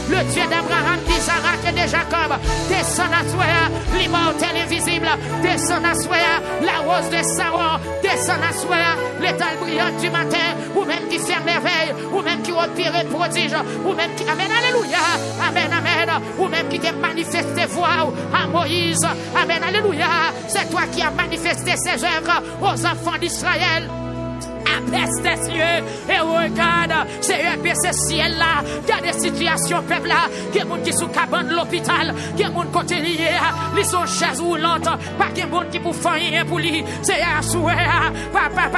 le Dieu d'Abraham, d'Isaac et de Jacob. Descends à toi, l'immortel invisible. Descends à toi, la rose de Saron. Descends à toi, l'étoile brillante du matin. Ou même qui fait merveille, ou même qui opère le prodige, ou même qui... Amen, alléluia. Amen, amen. Ou même qui te manifesté voix à Moïse. Amen, alléluia. C'est toi qui as manifesté ses œuvres aux enfants d'Israël. Abaisse tes cieux et regarde, c'est ce ciel-là. Il y a des situations, peuple là. Il y a des gens qui sont cabane l'hôpital. Il y a des gens qui sont liés. Ils sont chaises roulantes. Pas de gens qui pour faire rien pour lui. C'est à souhait. Papa.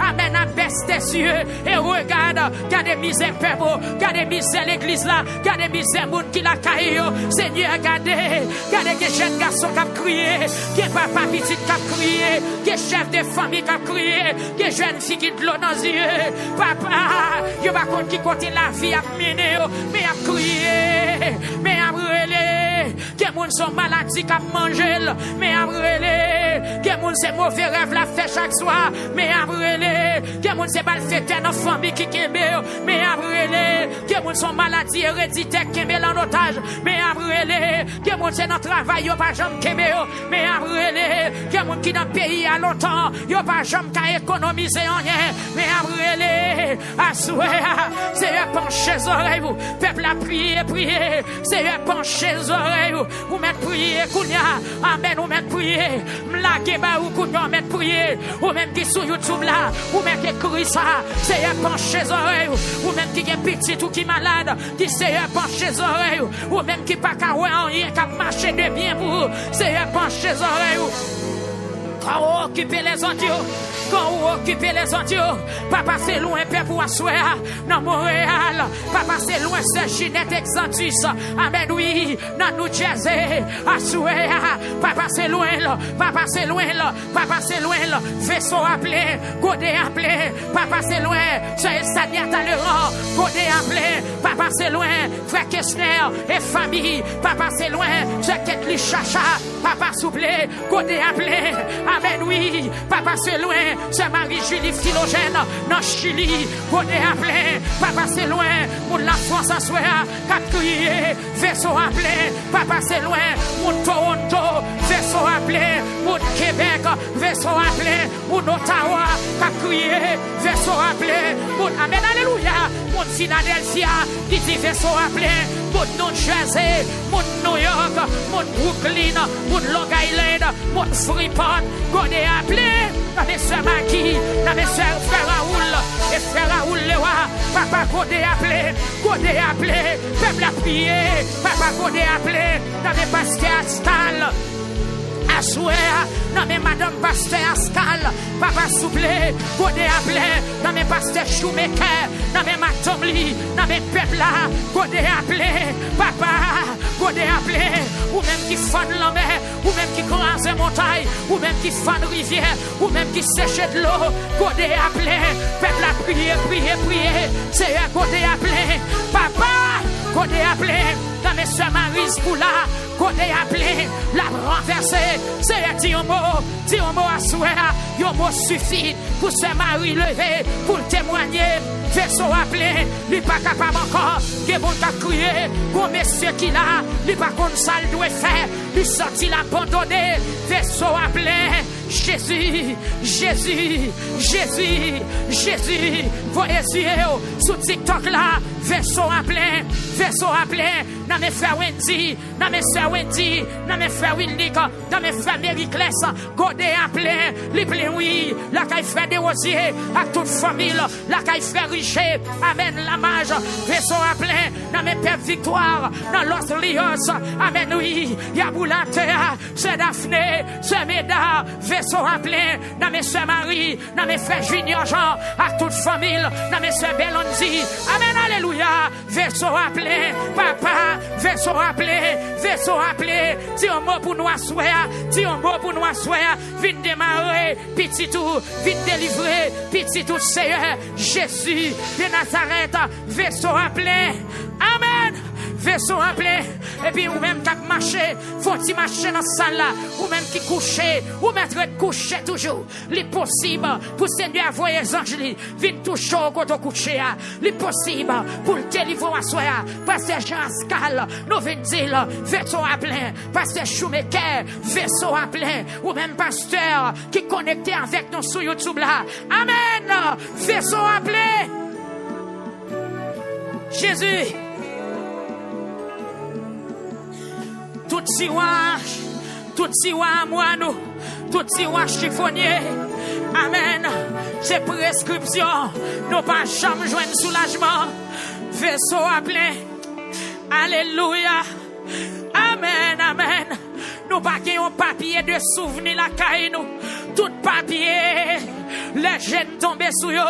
Amen. Abaisse tes cieux et regarde. Il y a des misères, peuple. Il y a des misères, l'église là. Il y a des misères, gens qui la caillent. Seigneur, regardez. Regardez que jeunes garçons qui ont crié. Que papa petit qui a crié. Que chef de famille qui a crié. Que jeunes filles qui de l'eau dans les yeux. Papa, je ne sais pas qui continue la vie à mener, mais à crier, mais à brûler. Que les gens sont malades qui mangent, mais à brûler. Que les gens sont mauvais rêves la fait chaque soir, mais à brûler. Que les gens sont mal fêtés dans la famille qui aiment, mais à brûler. Que les gens sont maladies héréditaires qui aiment en otage, mais à brûler. Que les gens sont dans le travail, ils n'ont pas jamais qui aiment, mais à brûler. Que les gens qui dans le pays à longtemps, ils n'ont pas jamais qu'à économiser en rien. Mais à brûler, à souhait, c'est pencher les oreilles, vous, peuple à prier, c'est pencher les oreilles, vous mettez prier, kounya, amen, vous mettez prier, m'laguez ba ou kounya, vous mettez prier, ou même qui sur YouTube là, ou même qui écrit ça, c'est pencher les oreilles, ou même qui est petit ou qui malade, qui c'est pencher les oreilles, ou même qui pas qu'à rien, qui marcher de bien pour, c'est pencher les oreilles, quand on occupe les audios. Quand vous occupez les audios, pas passer loin, père pour asseoir, dans Montréal, pas passer loin, c'est Ginette Exantus, amen, oui, dans New Jersey, asseoir, pas passer loin, là, pas passer loin, là, pas passer loin, là, vaisseau appelé, godé appelé, pas passer loin, c'est Stania Talleyrand, godé appelé, pas passer loin, frère Kessner et famille, pas passer loin, c'est Ketli Chacha, papa souplé, godé appelé, amen, oui, pas passer loin, c'est Marie-Julie Philogène, dans Chili, on est appelé, pas passer loin, pour la France à soi, qu'a crié, vaisseau appelé, pas passer loin, pour Toronto, vaisseau appelé, pour Québec, vaisseau appelé, pour Ottawa, qu'a crié, vaisseau appelé, pour Amen, alléluia, pour Philadelphia, qui dit vaisseau appelé, pour New Jersey, pour New York, pour Brooklyn, pour Long Island, pour Freeport, qu'on est appelé, mes soeurs Maggie, mes soeurs frère Raoul, et frère Raoul Lewa, papa Godé appelé, peuple a prié, papa Godé appelé, dans mes pasteurs Ascal, Asouer, dans mes madame pasteur Ascal, papa souplé, Godé appelé, dans mes pasteurs Choumaker, dans mes matomli, dans mes peuples là, Godé appelé, papa, Godé appelé, ou même qui font la mer, ou même qui croise les montagnes, ou même qui font rivière, ou même qui sèche de l'eau, Godé appelé, peuple a prié, c'est un Godé appelé, papa, Godé appelé, dans mes soeurs Marise Poula, Godé appelé, la renversée, c'est un dit un mot à souhait, un mot suffit pour se Marie lever, pour témoigner, vaisseau appelé, lui pas capable encore, que bon t'a crié, bon monsieur qui l'a, lui pas comme ça le doit faire, lui sorti l'abandonné, vaisseau appelé, Jésus, voyez sur TikTok là, vaisseau appelé, dans mes frères Wendy, dans mes frères Wendy, dans mes frères Willick, dans mes frères Mériclès, Godé appelé, les pleins oui, la caille frère des Rosiers, à toute famille, la caille frère Richer, amen, la mage, vaisseau appelé, dans mes pères Victoire, dans Los Rios, amen, oui, Yaboulatea, c'est Daphné, c'est Médard, vaisseau appelé, dans mes soeurs Marie, dans mes frères Junior Jean, à toute famille, dans mes soeurs Belonzi, amen, alléluia, vaisseau appelé, papa, vaisseau appelé, dis un mot pour nous asseoir, vite démarrer, petit tout, vite délivrer, petit tout, Seigneur, Jésus de Nazareth, vaisseau appelé, amen, vaisseau à plein. Et puis, ou même qui marché, faut-il marcher dans salle là, ou même qui couché, ou mettre couché toujours. L'impossible pour Seigneur envoyer les anges, viennent toucher au côté couché. L'impossible pour le délivrer à soi. Pasteur Jean-Ascal, nous venons dire, vaisseau à plein. Pasteur Choumeker, vaisseau à plein. Ou même pasteur qui connecté avec nous sur YouTube là. Amen. Vaisseau à plein. Jésus. Tout siwa moi nous, tout siwa chiffonnier. Amen. C'est prescription. Nous pas jamais joindre soulagement. Vaisseau à plein. Alléluia. Amen, amen. Nous pas un papier de souvenir la caille nous. Tout papier, les jeunes tombés sous yo.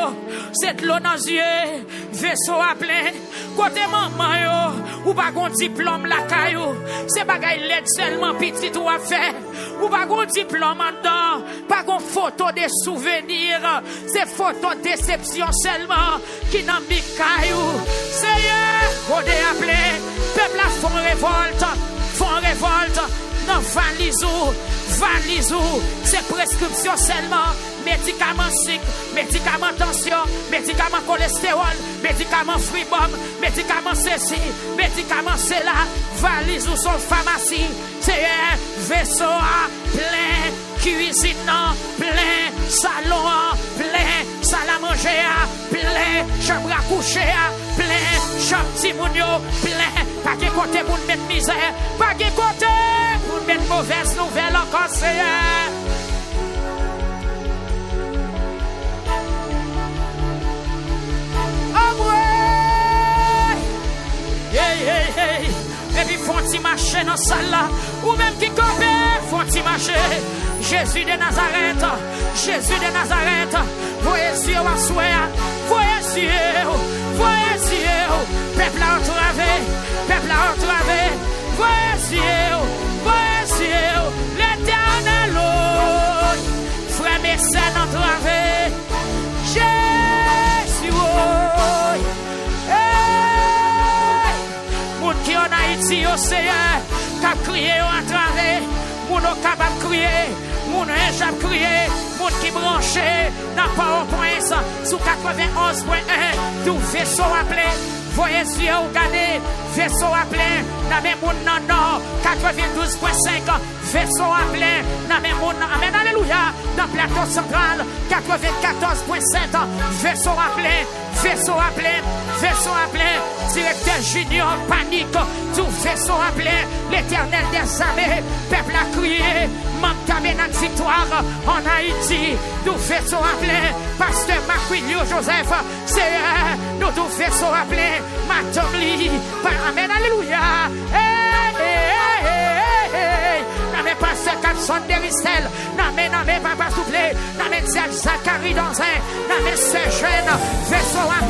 C'est de l'eau dans les yeux. Vaisseau à plein. Côté maman yo, ou pas un diplôme la caillou. C'est bagay l'aide seulement petit ou à faire. Ou pas un diplôme en dedans. Pas une photo de souvenirs. C'est photo de déception seulement. Qui n'a mis caillou. Seigneur, on est appelé. Peuple a font révolte. Non, valisou, c'est prescription seulement. Médicaments sucre, médicaments tension, médicaments cholestérol, médicaments fribom, médicaments ceci, médicaments cela. Valisou son pharmacie, c'est un vaisseau à plein, cuisine plein, salon plein, salle à manger plein, chambre à coucher plein, chambre timounio plein. Pas de côté pour mettre misère, pas de côté pour mettre mauvaise nouvelle encore, Seigneur. Oh ouais! Hey. Et puis font-ils marcher dans la salle là, ou même qui copient, font-ils marcher. Jésus de Nazareth, voyez Dieu à soi, voyez Dieu, peuple a entravé, voyez Dieu, l'éternel, frère mécène entravé, Jésus, moun qui en Haïti, au Seigneur, qu'a crié au entravé, moun au capable crier, moun échappe crier, moun qui branché, n'a pas au point sous 91.1, tout vaisseau appelé. Voyez Dieu au gagné, vaisseau à plein, n'a même moun nan nord, 92.5, vaisseau à plein, n'a même moun, amen, alléluia, dans plateau central, 94.7, vaisseau à plein, directeur junior, panique, tout vaisseau à plein, l'éternel des armées, peuple a crié, manque d'amener victoire en Haïti, tout vaisseau à plein, pasteur Maquilio Joseph, c'est nous tout vaisseau à plein, Matomli, amen, alléluia, N'amène pasteur Capson de Ristel, n'amène papa soufflé, n'amène Zacharie dans un, n'amène ce jeune, vaisseau à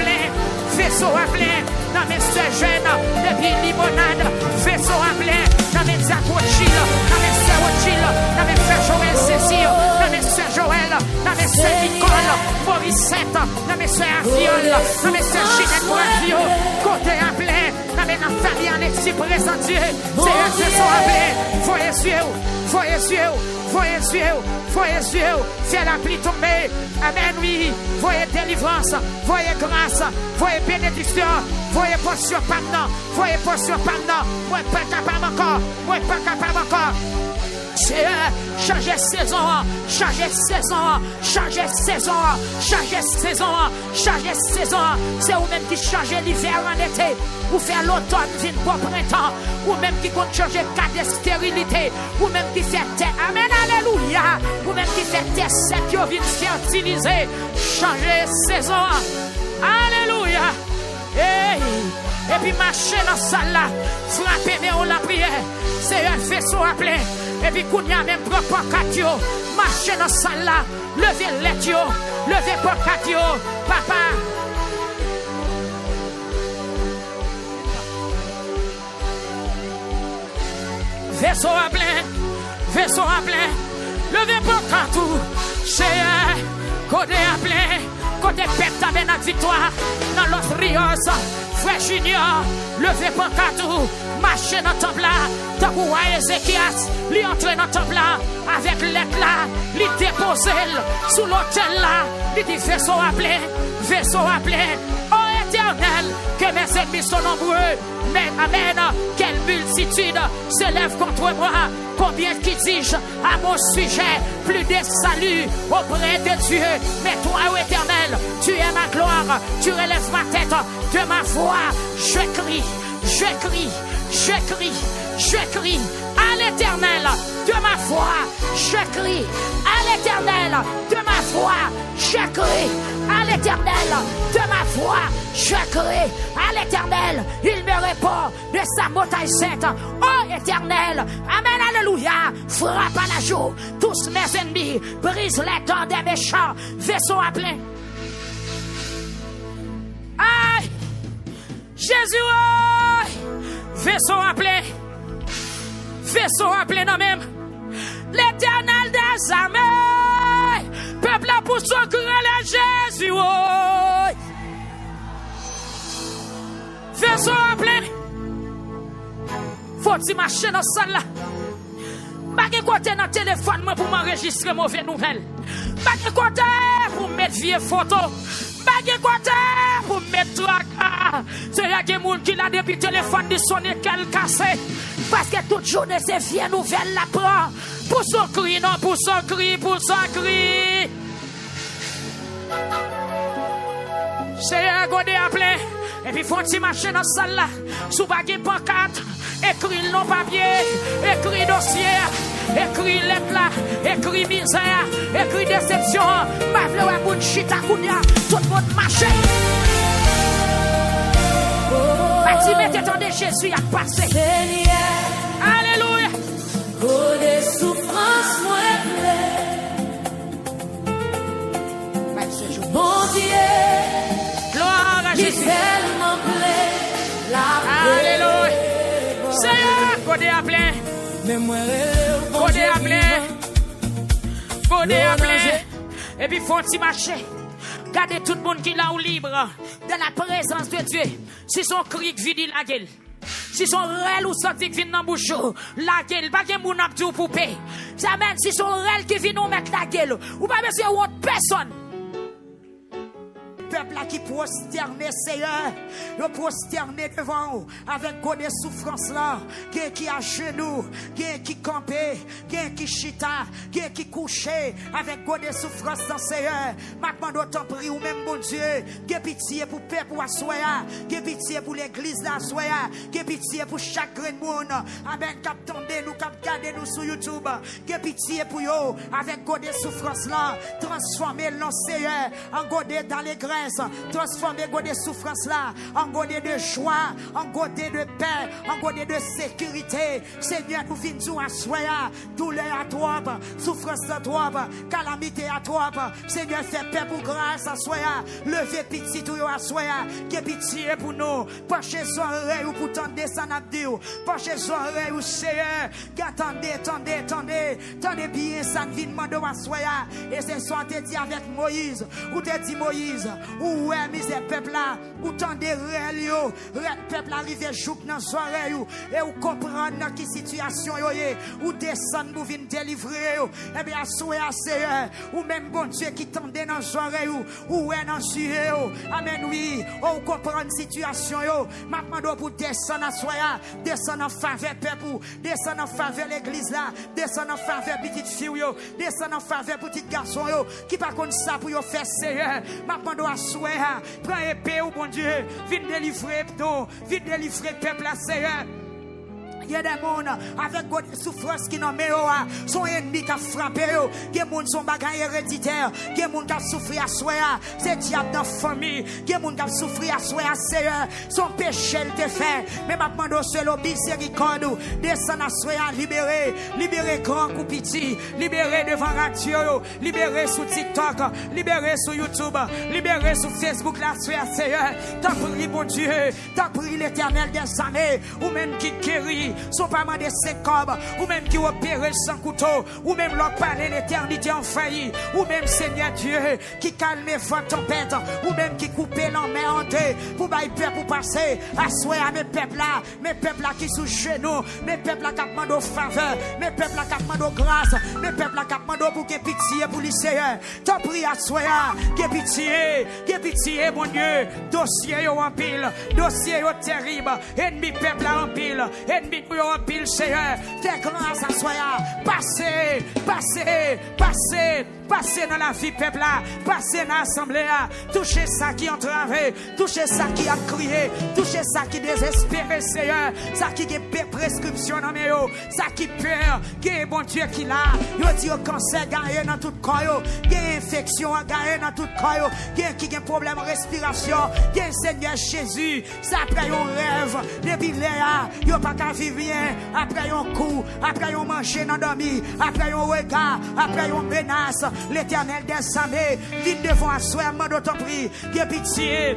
plein, n'amène ce jeune, depuis limonade, vaisseau à plein, n'amène Zakochil, n'amène Serrochil, n'amène Frère Joël Cécile, n'amène Sœur Joël, n'amène Sœur Nicole, Morissette, n'amène Sœur Aviol, n'amène Sœur Ginette Moisio, côté à plein, n'amène la famille en exil présent Dieu, c'est un vaisseau à plein, voyez Dieu, c'est la pluie tombée, amen, oui, voyez délivrance, voyez grâce, voyez bénédiction, voyez portion pardon, moi pas capable encore, c'est changer saison, c'est vous-même qui changez l'hiver en été, ou faire l'automne vient pour printemps, ou même qui compte changer cas de stérilité, ou même qui fait terre, amen, alléluia, ou même qui fait terre sec, qui vient fertiliser, changer saison, alléluia, et puis marcher dans la salle là, frapper mais on la prière, c'est un vaisseau à plein. Et puis, qu'on y a même propre catio, marcher dans la salle là, lever l'étio, lever pour catio, papa. Vaisseau à plein, lever pour catou, c'est côté à plein, côté pète avec notre victoire, dans l'os rios, Frère Junior, levez pancartou, marchez dans le temple là. Tant que roi Ézéchias, lui entre dans le temple là, avec l'aide là, lui déposer sous l'autel là, lui dit vaisseau à plein, oh éternel, que mes ennemis sont nombreux, mais amen, quelle multitude s'élève contre moi, combien qui dis-je à mon sujet, plus de salut auprès de Dieu, mais toi, ô éternel, tu es ma gloire, tu relèves ma tête, de ma voix, je crie à l'éternel, de ma voix, je crie à l'éternel, de ma voix, je crie à l'éternel, de ma voix, je crie à l'éternel, il me répond de sa montagne sainte, oh éternel, amen, alléluia, frappe à la joue, tous mes ennemis, brise les dents des méchants, vaisseau à plein. Aïe, Jésus, vaisseau à plein. Vaisseau appelé non même l'éternel des armées, peuple a pour son cri à Jésus. Vaisseau appelé, faut-il marcher dans salle là? Pas de côté dans le téléphone pour m'enregistrer mauvaises nouvelles. Pas de côté pour mettre vieille photo. Pas de côté pour mettre trac. C'est là que les gens qui l'a depuis le téléphone de sonner qu'elle cassé. Parce que toute journée c'est vieille nouvelle la prend. Pour son cri, non, pour son cri. C'est un godé appelé. Et puis faut-il marcher dans la salle là. Sous baguette pancarte. Écrit le nom papier. Écrit dossier. Écrit lettre là. Écrit misère. Écrit déception. Ma vle ou moun chita kounya. Tout le monde marche. Bati mettez Jésus a passé. Alléluia. Oh, des souffrances, moi, mon Dieu, gloire à Jésus. Tellement plaît, Alléluia. Seigneur, godé à plein. Godé à plein. Godé à plein. Et puis faut-il marcher. Gardez tout le monde qui est là ou libre. Dans la présence de Dieu. Si son cri vide la gueule. Si son réel ou sorti qui vient dans la bouche, la gueule, pas que mon abdou poupée. Ça mène si son réel qui vient nous mettre la gueule, ou pas besoin de autre personne. Peuple là qui prosterné, Seigneur, le prosterné devant vous, avec des souffrances là, qui à genoux, qui campé, qui chita, qui couché, avec des souffrances dans Seigneur. Maintenant, d'autant prie ou même bon Dieu, qui pitié pour peuple ou assoya, qui pitié pour l'église là, assoya, qui pitié pour chaque grain de monde, amen, cap tomber nous, cap garder nous sur YouTube, qui pitié pour yo, avec des souffrances là, transformer le Seigneur, en godé dans les grains. Transformer des souffrances là en godé de joie, en godé de paix, en godé de sécurité. Seigneur, nous venons à soya, douleur à toi, souffrance à toi, calamité à toi. Seigneur, fais paix pour grâce à soya, levez pitié tout à soya, que pitié pour nous. Penchez son oreille ou pour tendre ça n'a dit. Penchez son oreille ou Seigneur, attendez bien ça ne vient demander à soya. Et c'est soit te dit avec Moïse, ou te dit Moïse. Ou ouais, misère peuple là, ou tendez réel yo, peuple arrive jouk dans soirée yo, et ou comprendre dans qui situation yo yé, ou descendre pour venir délivrer yo, et bien souhait Seigneur, ou même bon Dieu qui tendait dans soirée yo, ou ouais dans sujet yo, amen oui, ou comprendre situation yo, maintenant pour descendre à soya, descendre en faveur peuple, descendre en faveur l'église là, descendre en faveur petite fille yo, descendre en faveur petit garçon yo, qui pas contre ça pour yo faire Seigneur, maintenant à souhait, prends épée au bon Dieu, viens délivrer peuple à Seigneur. Il y a des gens avec des souffrances qui n'ont pas son ennemi qui a frappé. Il y a des gens qui sont bagages héréditaires. Il y a des gens qui ont souffert à soi. C'est diable dans la famille. Il y a des gens qui ont souffert à soi. Son péché te fait. Mais maintenant, c'est le miséricorde. Descend à soi, libérer grand ou petit. Libérer devant radio. Libérer sur TikTok. Libérer sur YouTube. Libérer sur Facebook. La Seigneur. T'as pris, bon Dieu. T'as pris l'éternel des années. Ou même qui guérit. sont pas mandé 5 cobs, ou même qui opèrent sans couteau, ou même leur parler l'éternité en failli, ou même Seigneur Dieu, qui calme votre tempête, ou même qui coupe l'enmer en deux, pour bailler peuple pour passer, à souhait à mes peuples là qui sous genoux, mes peuples là qui demandent faveur, mes peuples là qui demandent grâce, mes peuples là qui demandent pour que pitié pour les Seigneur. T'en prie à souhait, que pitié, mon Dieu, dossier yo en pile, dossier yo terrible, ennemi peuple là en pile, ennemi yo en pile, Seigneur, fais grâce à souhait, passez dans la vie peuple là, passez dans l'assemblée là, touchez ça qui entravé, touchez ça qui a crié, touchez ça qui désespéré, Seigneur, ça qui a prescription dans mes yeux, ça qui peur, qui est bon Dieu qui l'a, yo dit au cancer gagné dans tout corps, qui a infection gagné dans tout corps, qui a problème de respiration, qui a Seigneur Jésus, ça après un rêve, depuis là, yo pas qu'à vivre bien, après un coup, après un manger dans dormi, après un regard, après une menace. L'Éternel des armées, vite devant à soi, mande ton prix. Que pitié,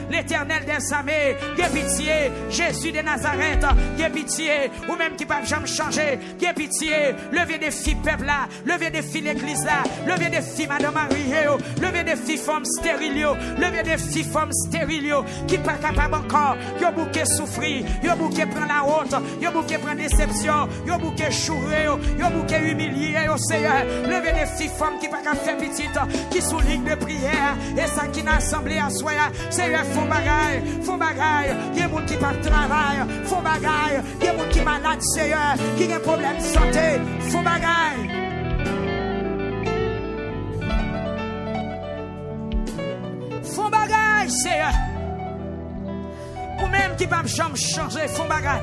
l'Éternel des armées, que pitié, Jésus de Nazareth, que pitié, ou même qui ne peut jamais changer, que pitié, levez des filles peuple là, levez des filles l'église là, levez des filles Madame Marie, levez des filles femmes stériles, levez des filles femmes stériles, qui ne sont pas capables encore, yo bouquet souffrir, yo bouquet prend la honte, yo bouquet prend déception, yo bouquet chourer, yo bouquet humilier, Seigneur, levez des filles femmes qui ne peuvent pas faire petite, qui sont ligne de prière, et ça qui n'a assemblé à soi, Seigneur, font bagaille, il y a des gens qui ne peuvent pas travailler, font bagaille, il y a des gens qui sont malades, Seigneur, qui ont des problèmes de santé, font bagaille. Font bagaille, Seigneur. Ou même qui ne peuvent jamais changer, font bagaille.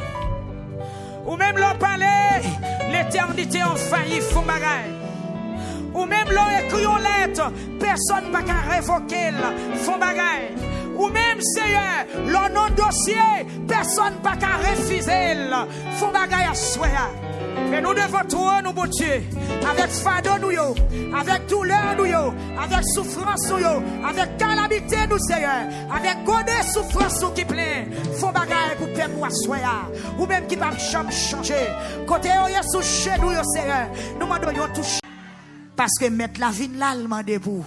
Ou même l'on parlait, l'éternité en failli, font bagaille. Ou même l'on écrit en lettre, personne ne peut révoquer, font bagaille. Ou même, Seigneur, l'on non dossier, personne ne peut refuser, font bagaille à soi. Mais nous devons trouver nous, bon Dieu, avec fardeau nous, avec douleur nous, avec souffrance nous, avec calamité nous, Seigneur, avec godé souffrance nous qui plaît, font bagaille pour peuple à soi, ou même qui ne va jamais changer. Côté sous chez nous, Seigneur, nous demandons toucher. Parce que mettre la vie là, le demande pour.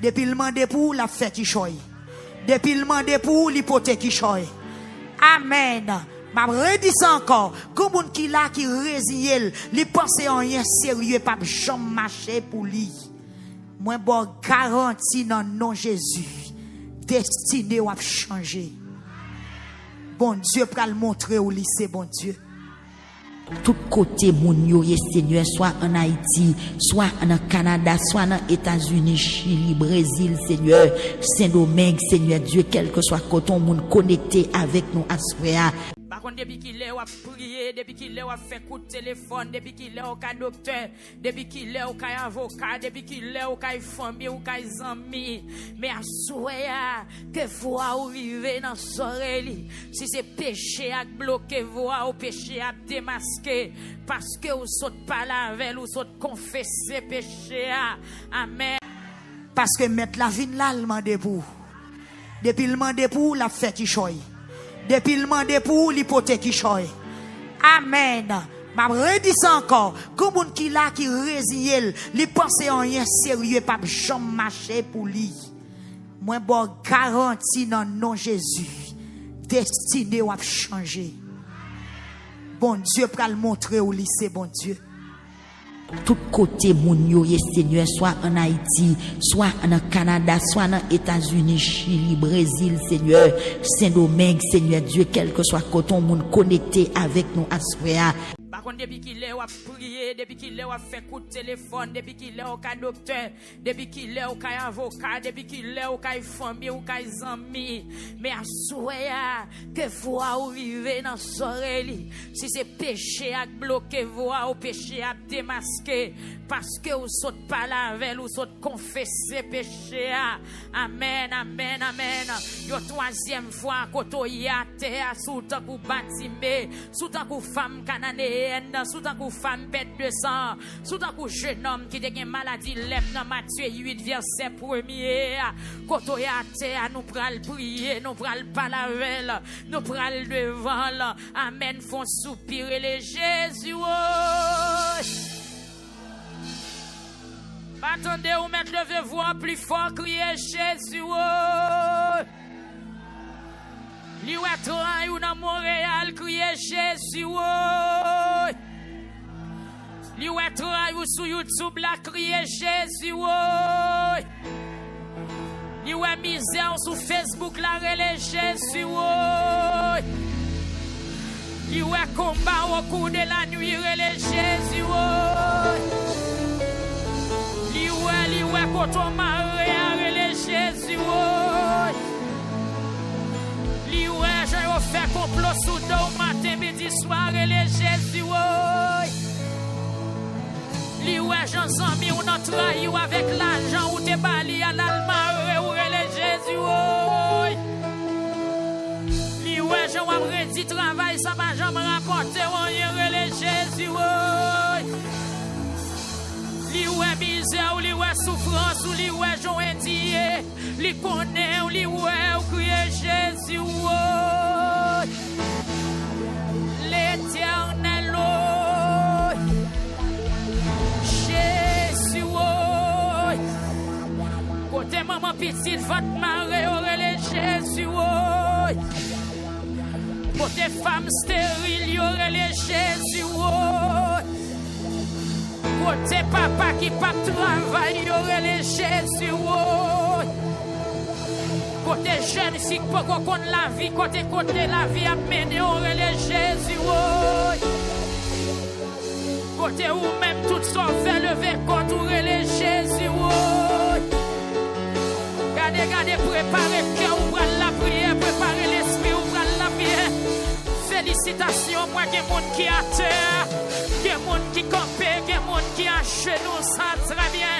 Depuis le demande pour, la fête qui choye. Depuis le demande pour, l'hypothèque qui choye. Amen. Ma redis encore, comme un qui là qui résigne, li pense en rien sérieux, pas jamais marcher pour lui. Moi bon garantie dans nom Jésus, destiné ou a changer. Bon Dieu pour le montrer au lycée, bon Dieu. Tout côté moun yo Seigneur, soit en Haïti, soit en Canada, soit dans États-Unis, Chili, Brésil, Seigneur, Saint-Domingue, Seigneur Dieu, quel que soit coton moun connecté avec nous à soi. Par contre, depuis qu'il est à prier, depuis qu'il est à faire coup de téléphone, depuis qu'il est au cas docteur, depuis qu'il est au cas avocat, depuis qu'il est au cas famille, au cas amis, mais à souhait que voix ou vivre dans soirée, si c'est péché à bloquer voix ou péché à démasquer, parce que vous saute pas la veille, vous saute confesser péché. Amen. Parce que mettre la vie là, le demande pour. Depuis le demande pour, la fête qui choye. Depuis le demande pour, l'hypothèque qui choye. Amen. Ma redis encore, comme un qui là qui résigne, li pense en rien sérieux, pas jamais marcher pour lui. Moi bon garantie dans nom Jésus, destiné ou a changer. Bon Dieu pour le montrer au lycée, bon Dieu. Tout côté moun yo Seigneur, soit en Haïti, soit en Canada, soit dans États-Unis, Chili, Brésil, Seigneur, Saint-Domingue, Seigneur Dieu, quel que soit coton moun connecté avec nous à soi. Par contre, depuis qu'il est à prier, depuis qu'il est à faire coup de téléphone, depuis qu'il est au cas docteur, depuis qu'il est au cas avocat, depuis qu'il est au cas famille, au cas amis, mais à souhait que voix ou vivre dans soirée, si c'est péché à bloquer voix ou péché à démasquer, parce que vous saute pas la veille, vous saute confesser péché. Amen, amen, amen. Yo troisième fois, koto yate, sous tant que bâtiment, sous tant que femme cananéenne, haine, sous tant que femme bête de sang, sous tant que jeune homme qui a une maladie lève dans Matthieu 8 verset 1er. Quand on est à terre, nous pral prier, nous pral parler, nous pral devant. Amen, font soupirer les Jésus. Attendez, ou mettre le voix plus fort, crier Jésus. Li ou est ou dans Montréal, crier Jésus. Li ou est ou sur YouTube, la crier Jésus. Li ou est misère sur Facebook, la relais Jésus. Li ou est combat au cours de la nuit, relais Jésus. Li ou est quand on m'a relais Jésus. Li ou est j'ai fait complot sous dos matin, midi, soir, relais Jésus. Li ou est j'en zami ou non trahi ou avec l'argent ou te bali à l'alma ou relais Jésus. Li ou est j'en redit travail ça va jamais rapporter ou relais Jésus. Li ou est misère ou li ou est souffrance ou li ou est j'en indien li connaît ou li ou est ou crier Jésus. L'Éternel Jésus. Côté maman petite votre marée aurait Jésus. Côté femme stérile y aurait les Jésus. Côté papa qui pas travail y aurait les Jésus. Côté jeune fille qui pas qu'on la vie, côté la vie a mené aurait les Jésus. Côté où même tout ça fait lever contre les Jésus. Gardez, préparez le cœur, ouvrez la prière, préparez l'esprit, ouvrez la prière. Félicitations, moi, il y a des gens qui à terre, il y a des gens qui campent, il y a des gens qui à genoux, ça très bien.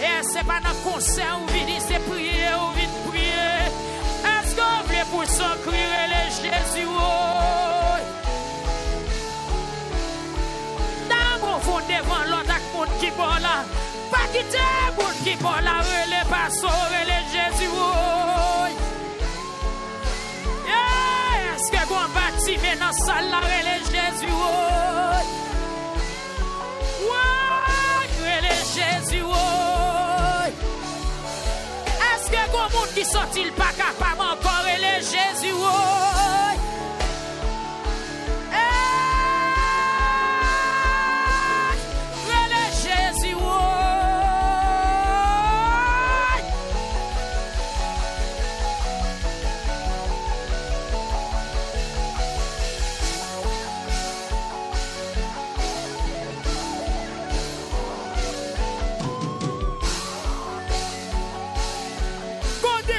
Et c'est pas dans le concert où vous c'est prier, où vous prier. Est-ce que vous voulez pour ça crier les Jésus? D'abord, vous devant l'autre monde qui est là. Pas quitter le monde qui est là, relais pas sauver les Jésus. Est-ce que vous bâtiment dans la salle, relais Jésus? Relais Jésus. Est-ce que vous monde qui sortit pas capable encore relais Jésus?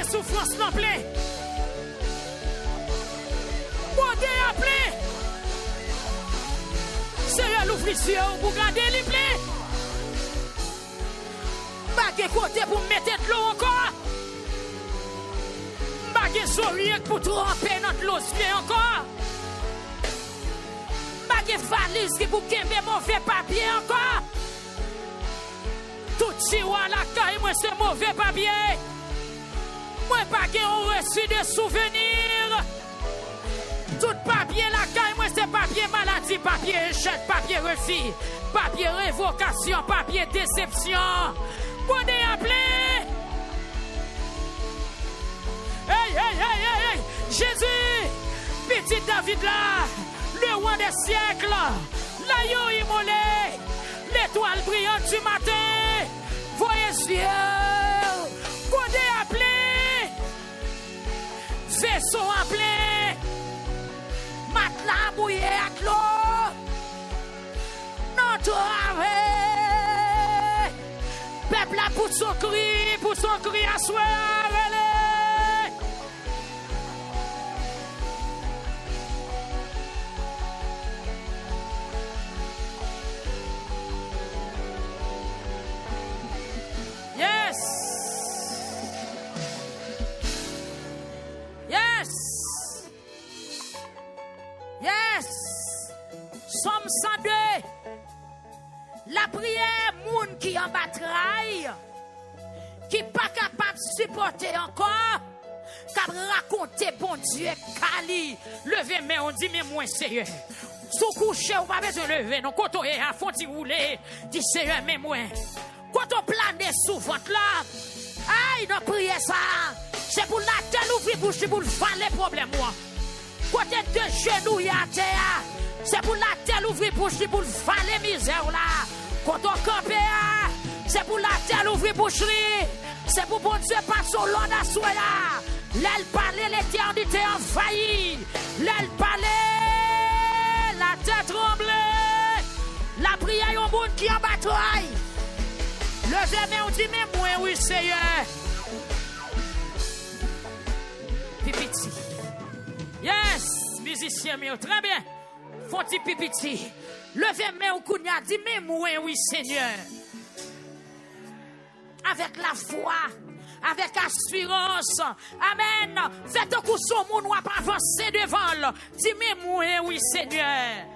Souffrance non plein. Côté appelé. C'est l'ouvrier pour garder les plaies. Baguette côté pour mettre de l'eau encore. Baguette sourire pour tremper notre l'eau encore. Baguette valise qui pour qu'aimer mauvais papier encore. Tout si ou à la caille, moi c'est mauvais papier. Moi, pas qu'il reçu de souvenirs. Tout papier la caille, moi, c'est papier maladie, papier échec, papier refus, papier révocation, papier déception. Vous avez appelé. Hey, Jésus, petit David là, le roi des siècles, l'agneau immolé, l'étoile brillante du matin, voyez ciel. Vous avez appelé. Vaisseau en plein, matelas mouillé à clos, notre ave, peuple là pour son cri à soir. Somme 102. La prière, moun qui en bataille, qui pas capable de supporter encore, qui raconter bon Dieu, Kali, levez mais on dit mais moi Seigneur. Sous coucher ou pas besoin de lever, non, quand on est à fond de rouler, dit Seigneur mais moi. Quand on plane sous votre là, aïe, non prier ça, c'est pour la tête ouvrir bouche pour le faire les problèmes moi. Côté de genoux y a terre, c'est pour la tête ouvrir bouche pour le faire les misères là. Quand on campe, c'est pour la tête ouvrir bouche, c'est pour bon Dieu passer au long d'assoya. L'aile parler, l'éternité envahie. L'aile parler, la tête tremble. La prière, yon moun qui en bataille. Levez mais on dit mais moi oui Seigneur. Pipiti. Yes, musicien mieux, très bien. Font-ils pipiti. Levez mais on kounya dit mais moi oui Seigneur. Avec la foi, avec assurance. Amen. Faites un coup sur mon noir pour avancer devant. Dis mais moi oui Seigneur.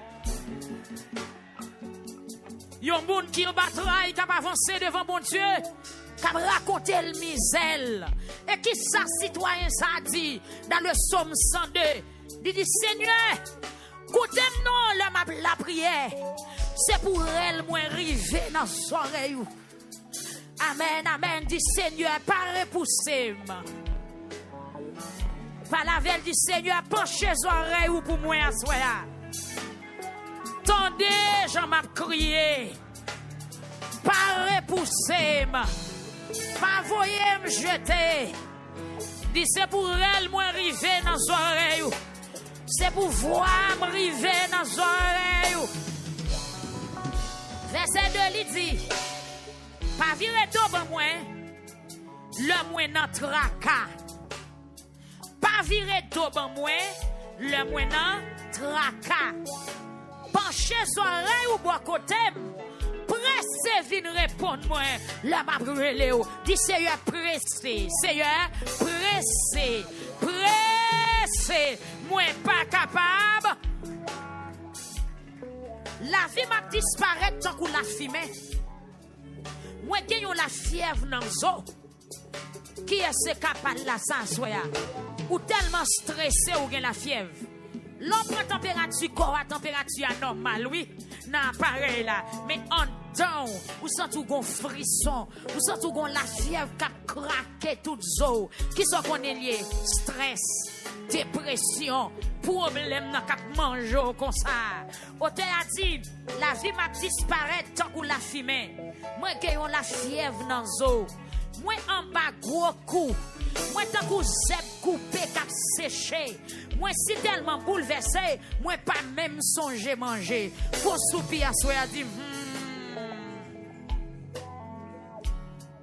Yon moun qui en bataille, qui a avancé devant mon Dieu, qui a raconté le misère. Et qui ça, citoyen, ça dit, dans le psaume 102, il dit, Seigneur, écoutez non, la prière, c'est pour elle, moi, river dans son oreille. Amen, amen, dit Seigneur, pas repousser. Par la veille, dit Seigneur, penchez les oreilles pour moi, à soi. Tendez, j'en m'a crié. Pas repousser, pas voyer me jeter. Dis c'est pour elle, moi, river dans les oreilles. C'est pour voir me river dans les oreilles. Verset 2, il dit, pas virer devant moi, le moins dans tracas. Pas virer devant moi, le moins dans tracas. Penchez les oreilles ou bois côté. Pressez, vin répondre moi. La m'a brûlé. Dis Seigneur, pressez. Seigneur, pressez. Pressez. Moi, pas capable. La vie m'a disparu tant qu'on la fumée. Moi, j'ai la fièvre dans le zoo. Qui est capable de la s'asseoir? Ou tellement stressé ou gen la fièvre? L'homme prend température corps à température normale, oui. Non, pareil là. Mais en dedans, vous sentez un frisson, vous sentez la fièvre qui a craqué toute zo. Qui sont qu'on est lié? Stress, dépression, problème dans cap manger comme ça. Auteur a dit, la vie m'a disparu tant qu'on la fumée. Moi j'ai la fièvre dans zo. Moi en bas gros coup. Moi tant qu'on zèbre coupé cap séché. Moi si tellement bouleversé, moi pas même songer manger. Faut soupir à soi a dit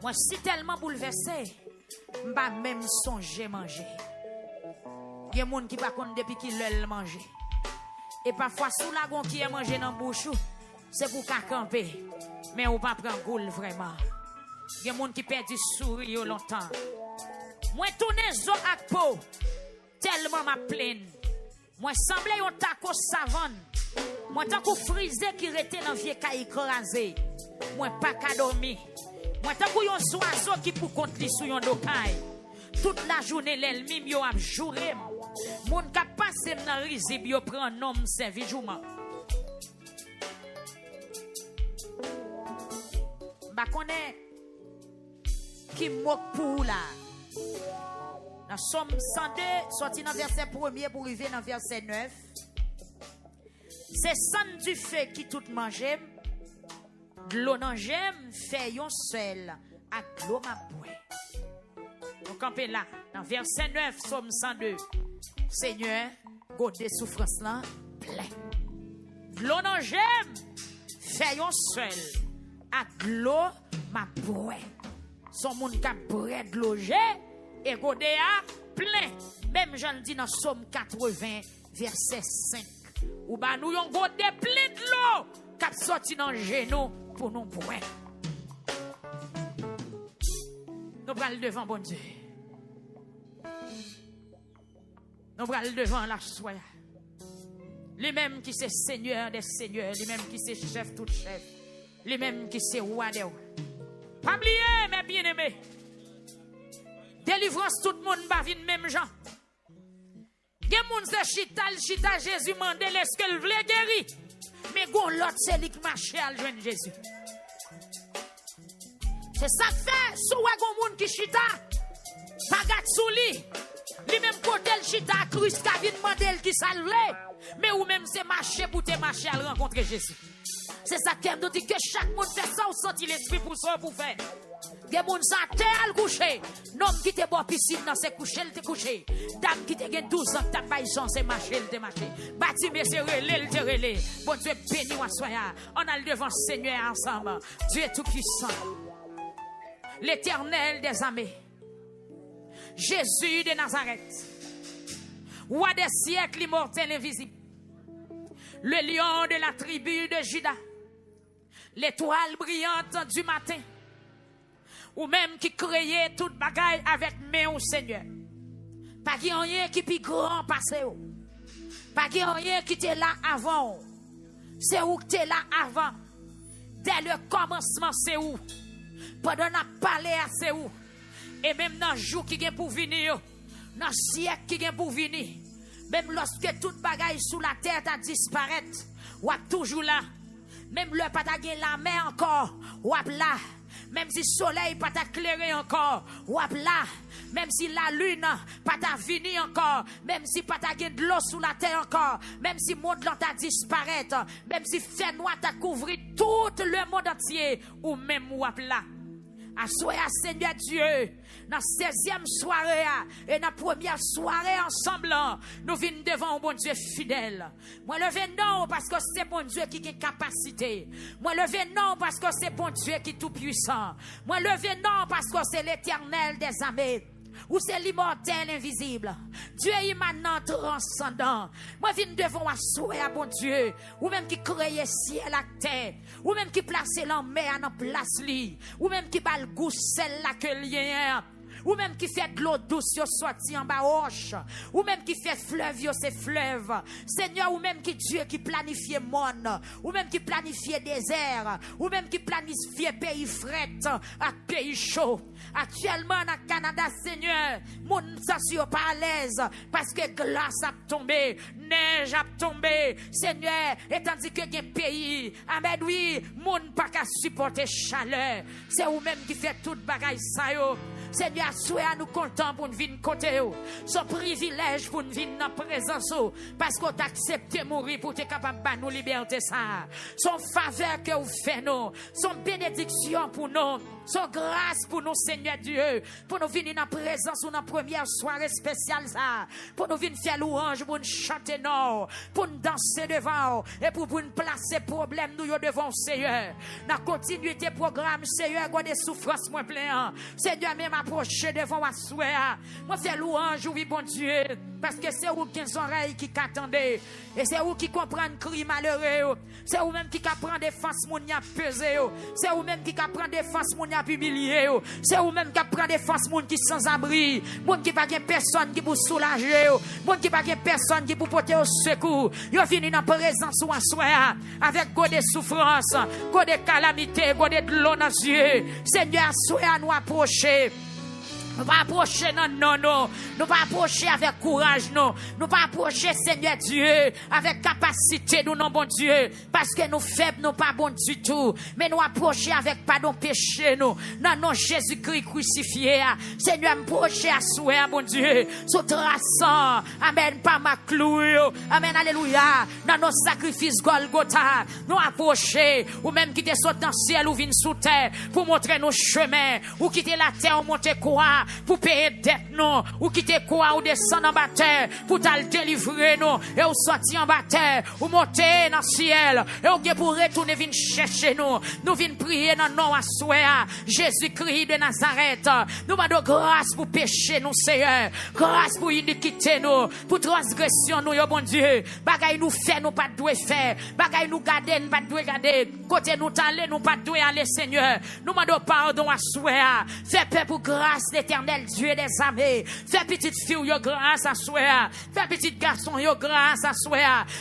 Moi si tellement bouleversé, pas même songer manger. Il y a des gens qui pas compte depuis qu'ils veulent manger. Et parfois sous la gon qui est mangé dans bouche, c'est pour qu'à camper. Mais on pas prendre goule vraiment. Il y a des gens qui perdent du sourire longtemps. Moi tourner zo ak peau tellement ma pleine. Moi semblait un taco savane. Moi tant qu'on frisé qui rete dans vieux caille écrasé. Moi pas ka dormi. Moi tant qu'on yon oiseau qui pour contre li sou yon dokay. Toute la journée l'ennemi yo a jouré. Moun ka passe dans rizib yo prend nom servi jouma. Ba connaît qui moque pour là. Dans Somme 102, sorti dans verset 1er pour arriver dans verset 9. C'est sang du feu qui tout mange. De l'eau dans j'aime, fait yon seul. À l'eau ma boue. Donc, campez là, dans verset 9, Somme 102. Seigneur, God des souffrances là, plein. De l'eau dans j'aime, fait yon seul. À l'eau ma boue. Son monde qui a bread logé. Et Godéa plein. Même j'en dis dans Somme 80, verset 5. Ou bah nous yon godé plein de l'eau. Cap sorti dans genou pour nous boire. Nous prenons devant bon Dieu. Nous prenons devant la soie. Lui-même qui c'est Seigneur des seigneurs, lui-même qui c'est chef tout chef, lui-même qui c'est roi des rois. Pas oublier, mes bien-aimés. Délivrance, tout le monde va venir même gens. Gen moun se chita Jésus mande est-ce qu'elle voulait guérir. Mais gon l'autre c'est lui qui marche à joindre Jésus. C'est ça que fait, sou gon moun qui chita, pas gat sou li. Lui même côté le chita Christ qui vient demander qui ça voulait. Mais ou même c'est marcher pour te marcher à rencontrer Jésus. C'est ça qu'elle nous dit que chaque monde fait ça ou senti l'esprit pour ça pour faire. Des moun sa terre al coucher. Nom qui te boit piscine dans ses coucher, il te couché. Dame qui te gen 12 ans, t'as pas son c'est marcher, il te marcher. Bâtiment c'est relé, il te relé. Bon Dieu béni ou soya. On a le devant Seigneur ensemble. Dieu est tout puissant. L'Éternel des armées. Jésus de Nazareth. Roi des siècles immortel invisible. Le lion de la tribu de Juda. L'étoile brillante du matin. Ou même qui créait toute bagaille avec main au Seigneur. Pas qu'il y a rien qui plus grand passé. Pas qu'il y a rien qui était là avant. C'est où que tu es là avant. Dès le commencement, c'est où. Pendant qu'on parlé à c'est où. Et même dans le jour qui vient pour venir, dans le siècle qui vient pour venir, même lorsque toute bagaille sous la terre a disparu, ou toujours là. Même le pas la mer encore, ou là. Même si le soleil pas t'éclairer encore, ou là. Même si la lune pas t'a fini encore, même si pas t'a de l'eau sous la terre encore, même si le monde t'a disparu, même si fait noir t'a couvert tout le monde entier, ou même ou là. Assoyez à Seigneur Dieu, dans 16e soirée et dans première soirée ensemble, nous venons devant un bon Dieu fidèle. Moi, levez non parce que c'est bon Dieu qui a capacité. Moi, levez non parce que c'est bon Dieu qui est tout puissant. Moi, levez non parce que c'est l'Éternel des armées. Ou c'est l'immortel invisible. Dieu immanent transcendant. Moi, viens devant assurer à bon Dieu. Ou même qui crée ciel à terre. Ou même qui place l'enmer en place li. Ou même qui bat le goût celle-là que lien. Ou même qui fait de l'eau douce, yo sorti en bas roche. Ou même qui fait fleuve, yo c'est fleuve. Seigneur, ou même qui Dieu qui planifie monde. Ou même qui planifie désert. Ou même qui planifie pays fret à pays chaud. Actuellement, dans le Canada, Seigneur, mon s'assure pas à l'aise. Parce que glace a tombé, neige a tombé. Seigneur, et tandis que les pays, amen, oui, mon pas qu'à supporter chaleur. C'est ou même qui fait toute bagaille ça yo. Seigneur, soyez nous contents pour nous venir côté. Son privilège pour nous venir dans la présence. Parce qu'on t'a accepté mourir pour être capable de nous liberté ça. Son faveur que vous faites nous. Son bénédiction pour nous. Son grâce pour nous, Seigneur Dieu. Pour nous venir dans la présence ou dans la première soirée spéciale ça. Pour nous venir faire louange, pour nous chanter non. Pour nous danser devant. Et pour nous placer problème nous devant Seigneur. Dans la continuité programme, Seigneur, quand des souffrances moins plein. Seigneur, même approcher devant ma souhait. Moi, fais louange, oui, bon Dieu. Parce que c'est où qui ont oreilles qui t'attendaient. Et c'est où qui comprennent cri malheureux. C'est où même qui apprend défense moun y a pesé. C'est où même qui apprend défense moun y a humilié. C'est où même qui apprend défense moun qui sans abri. Moun qui pas personne qui pour soulager. Moun qui pas personne qui pour porter au secours. Yo vini dans présence ou en soir avec go de souffrance, go de calamité, go de l'eau dans les yeux. Seigneur, soyez nous approcher. Nous pas approcher non. Nous pas approcher avec courage non. Nous pas approcher Seigneur Dieu avec capacité nous non bon Dieu parce que nous faibles nous pas bon du tout. Mais nous approcher avec pardon péché nous. Non Jésus-Christ crucifié. Seigneur m'approcher à souhait bon Dieu. Sous traçant. Amen pas ma clou. Amen alléluia. Dans nos sacrifices Golgotha. Nous approcher ou même quitter sauter dans le ciel ou venir sous terre pour montrer nos chemins ou quitter la terre ou monter quoi pour payer dette non ou quitter quoi ou descendre en bas terre pour t'al délivrer nous et ou sortir en bas terre ou monter dans le ciel et ou pour retourner venir chercher nous venir prier dans nom à souhait Jésus-Christ de Nazareth nous demandons grâce pour péché nous Seigneur grâce pour iniquité nous pour transgression nous bon Dieu bagaille nous fait nous pas doit faire bagaille nous garder nous pas doit garder côté nous t'aller nous pas doit aller Seigneur nous demandons pardon à souhait fais paix pour grâce d'éternel l'éternel Dieu des armées. Fais petite fille yo grâce à soi. Fais petit garçon yo grâce à soi.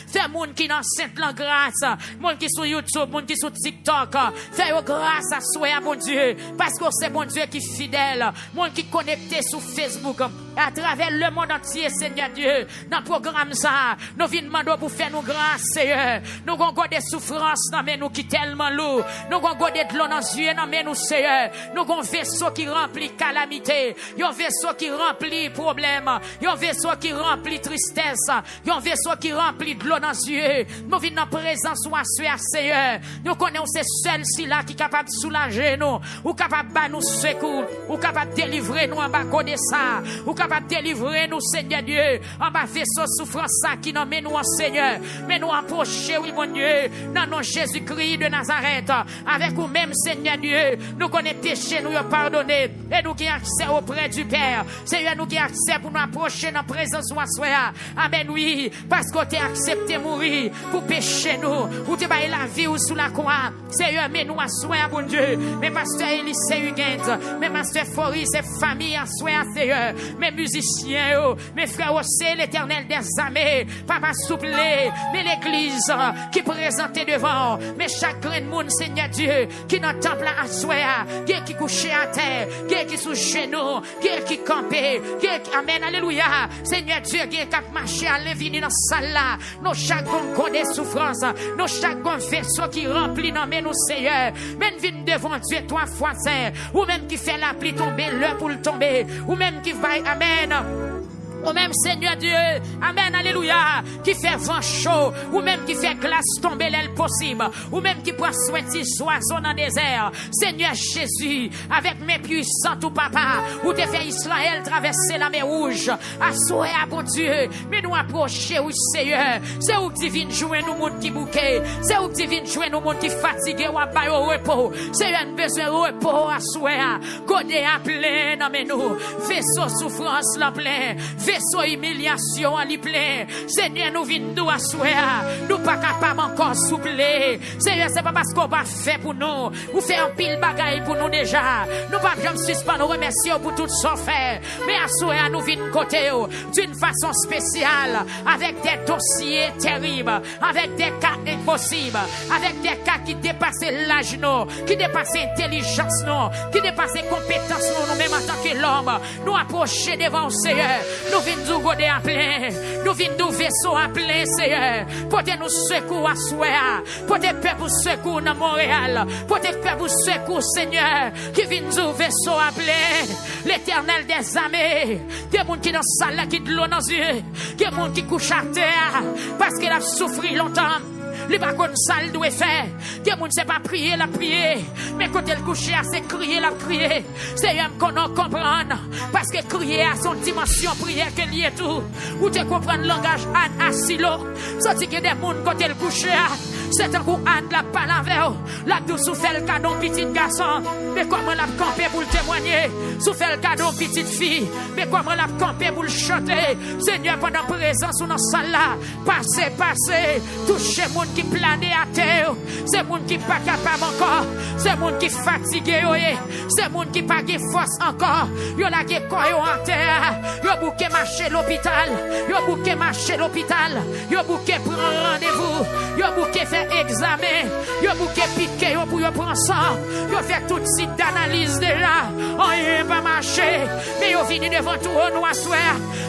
Fais moun qui dans sainte la grâce. Moun qui sur YouTube, moun qui sur TikTok. Fais yo grâce à soi, bon Dieu. Parce que c'est bon Dieu qui est fidèle. Moun qui connecté sur Facebook. À travers le monde entier, Seigneur Dieu. Dans le programme ça, nous venons demander pour faire nous grâce, Seigneur. Nous avons des souffrances dans nous qui tellement lourd. Nous avons de l'eau dans les yeux dans nous, Seigneur. Nous avons un vaisseau qui remplit calamité. Un vaisseau qui remplit problème. Un vaisseau qui remplit tristesse. Un vaisseau qui remplit de l'eau dans les yeux. Nous venons en présence ou à Seigneur. Nous connaissons ces seuls-ci là qui sont capables de soulager nous. Ou capables de nous secours. Ou capables de délivrer nous en bas de ça. Ou capable de délivrer nous, Seigneur Dieu, en bas vaisseau souffrance qui nous met nous en Seigneur. Mais nous approcher, oui, mon Dieu, dans nos Jésus-Christ de Nazareth. Avec vous-même, Seigneur Dieu, nous connaissons péché, nous pardonner. Et nous qui avons accès auprès du Père. Seigneur, nous qui avons accès pour nous approcher dans la présence de soi. Amen, oui, parce que tu as accepté mourir pour pécher nous. Ou tu as la vie ou sous la croix. Seigneur, mais nous à soi, mon Dieu. Mais pasteur Elise Huguens, mais pasteur Foris, et famille à soi, Seigneur. Mes musiciens, mes frères, c'est l'éternel des armées. Papa souple, mais l'église qui présentait devant, mais chaque grain de monde, Seigneur Dieu, qui dans le temple à soi, qui couché à terre, qui sous genoux, qui campé, amen, alléluia. Seigneur Dieu, qui cap marché à l'évini dans la salle là, nous chaque gon des souffrances, nous chaque gon vaisseau qui remplit dans nous, Seigneur. Même vine devant Dieu 3 fois, ou même qui fait la pluie tomber, l'heure pour le tomber, ou même qui va, amen. Ou même Seigneur Dieu, amen, alléluia, qui fait vent chaud, ou même qui fait glace tomber l'aile possible, ou même qui prend soin de oiseaux dans le désert. Seigneur Jésus, avec mes puissants tout papa, ou te fait Israël traverser la mer rouge, assoé à bon Dieu, mais nous approcher, oui Seigneur, c'est où tu viens jouer nous monde qui bouquet, c'est où tu viens jouer nous monde qui fatigué ou à bailler au repos, Seigneur, besoin de repos à souhait, godé à plein, non mais nous, vaisseau souffrance la plein, vaisseau humiliation en li plein. Seigneur, nous venons à souhait. Nous pas capables encore soupler. Seigneur, c'est pas parce qu'on va faire pour nous. Ou faire un pile bagaille pour nous déjà. Nous pas jamais suspendre nous remercier pour tout ce qu'on fait. Mais à souhait, nous venons côté d'une façon spéciale. Avec des dossiers terribles. Avec des cas impossibles. Avec des cas qui dépassent l'âge, qui dépassent l'intelligence, qui dépassent compétence, nous-mêmes en tant que l'homme. Nous approcher devant le Seigneur. Nous venons goder à plein. Nous venons vaisseau à plein, Seigneur. Pour nous secours à soi. Pour te faire pour secours dans Montréal. Pour te faire pour secours, Seigneur. Qui viennent vaisseau à plein. L'éternel des armées. Des gens qui dans la salle qui de l'eau dans les yeux. Des gens qui couchent à terre. Parce qu'il a souffert longtemps. Les bacons sales doivent faire. Que moun ne pas prier, la prier. Mais quand elle couche, c'est crier, la prier. C'est un qu'on comprendre. Parce que crier à son dimension, prière que lié tout. Ou te comprendre le langage Anne Asilo. Sorti que des moun quand elle couche, c'est un coup Anne la palavre. La douce fait le cadeau petit garçon. Mais comment la camper pour le témoigner? Sous fait le cadeau petite fille. Mais comment la camper pour le chanter? Seigneur, pendant présence ou dans salle là. Passez. Touchez moun qui plane à terre, c'est moun qui pas capable encore, c'est moun qui fatigué, c'est moun qui pas de force encore, yo la ge koyo en terre, yo bouquet marcher l'hôpital, yo bouquet marcher l'hôpital, yo bouquet prendre rendez-vous, yo bouquet faire examen, yo bouquet piquer yo pour yo prendre sang, yo fait tout site d'analyse déjà, on y pas marcher, mais yo vini devant tout au noir soir,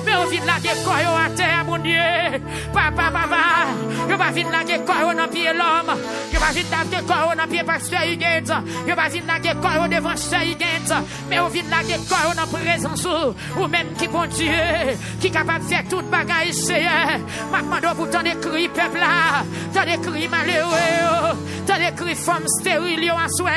mais yo vini la ge koyo en terre, mon Dieu, papa, yo pas vini la ge koyo dans pied l'homme, je vais venir la corps dans pied pasteur Huguens, je vais venir la corps devant pasteur Huguens, mais on vient la corps dans présence ou même qui bon Dieu, qui est capable de faire toute bagaille, Seigneur. Maintenant pour t'en écrit peuple là, t'en écrit malheureux, t'en écrit femme stérile à soi.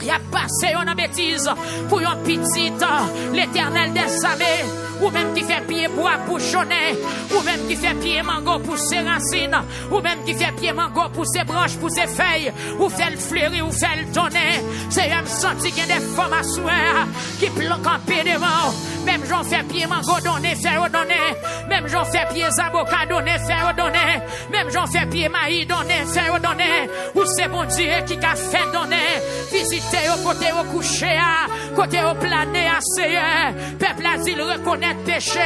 Il a passé une bêtise pour une petite, l'éternel des armées. ou même qui fait pied bois pour chonner, ou même qui fait pied mango pour ses racines, ou même qui fait pied mango pour ses branches, pour ses feuilles, ou fait le fleurir, ou fait le donner. C'est un senti qu'il y a des femmes à souhait qui planquent en pied devant. Même j'en fais pied mango donner, faire donner. Même j'en fais pied avocat donner, faire donner. Même j'en fais pied maïs donner, faire donner. Ou c'est bon Dieu qui a fait donner. Visiter au côté au coucher, côté au plané à Seigneur. Peuple a dit reconnaître péché,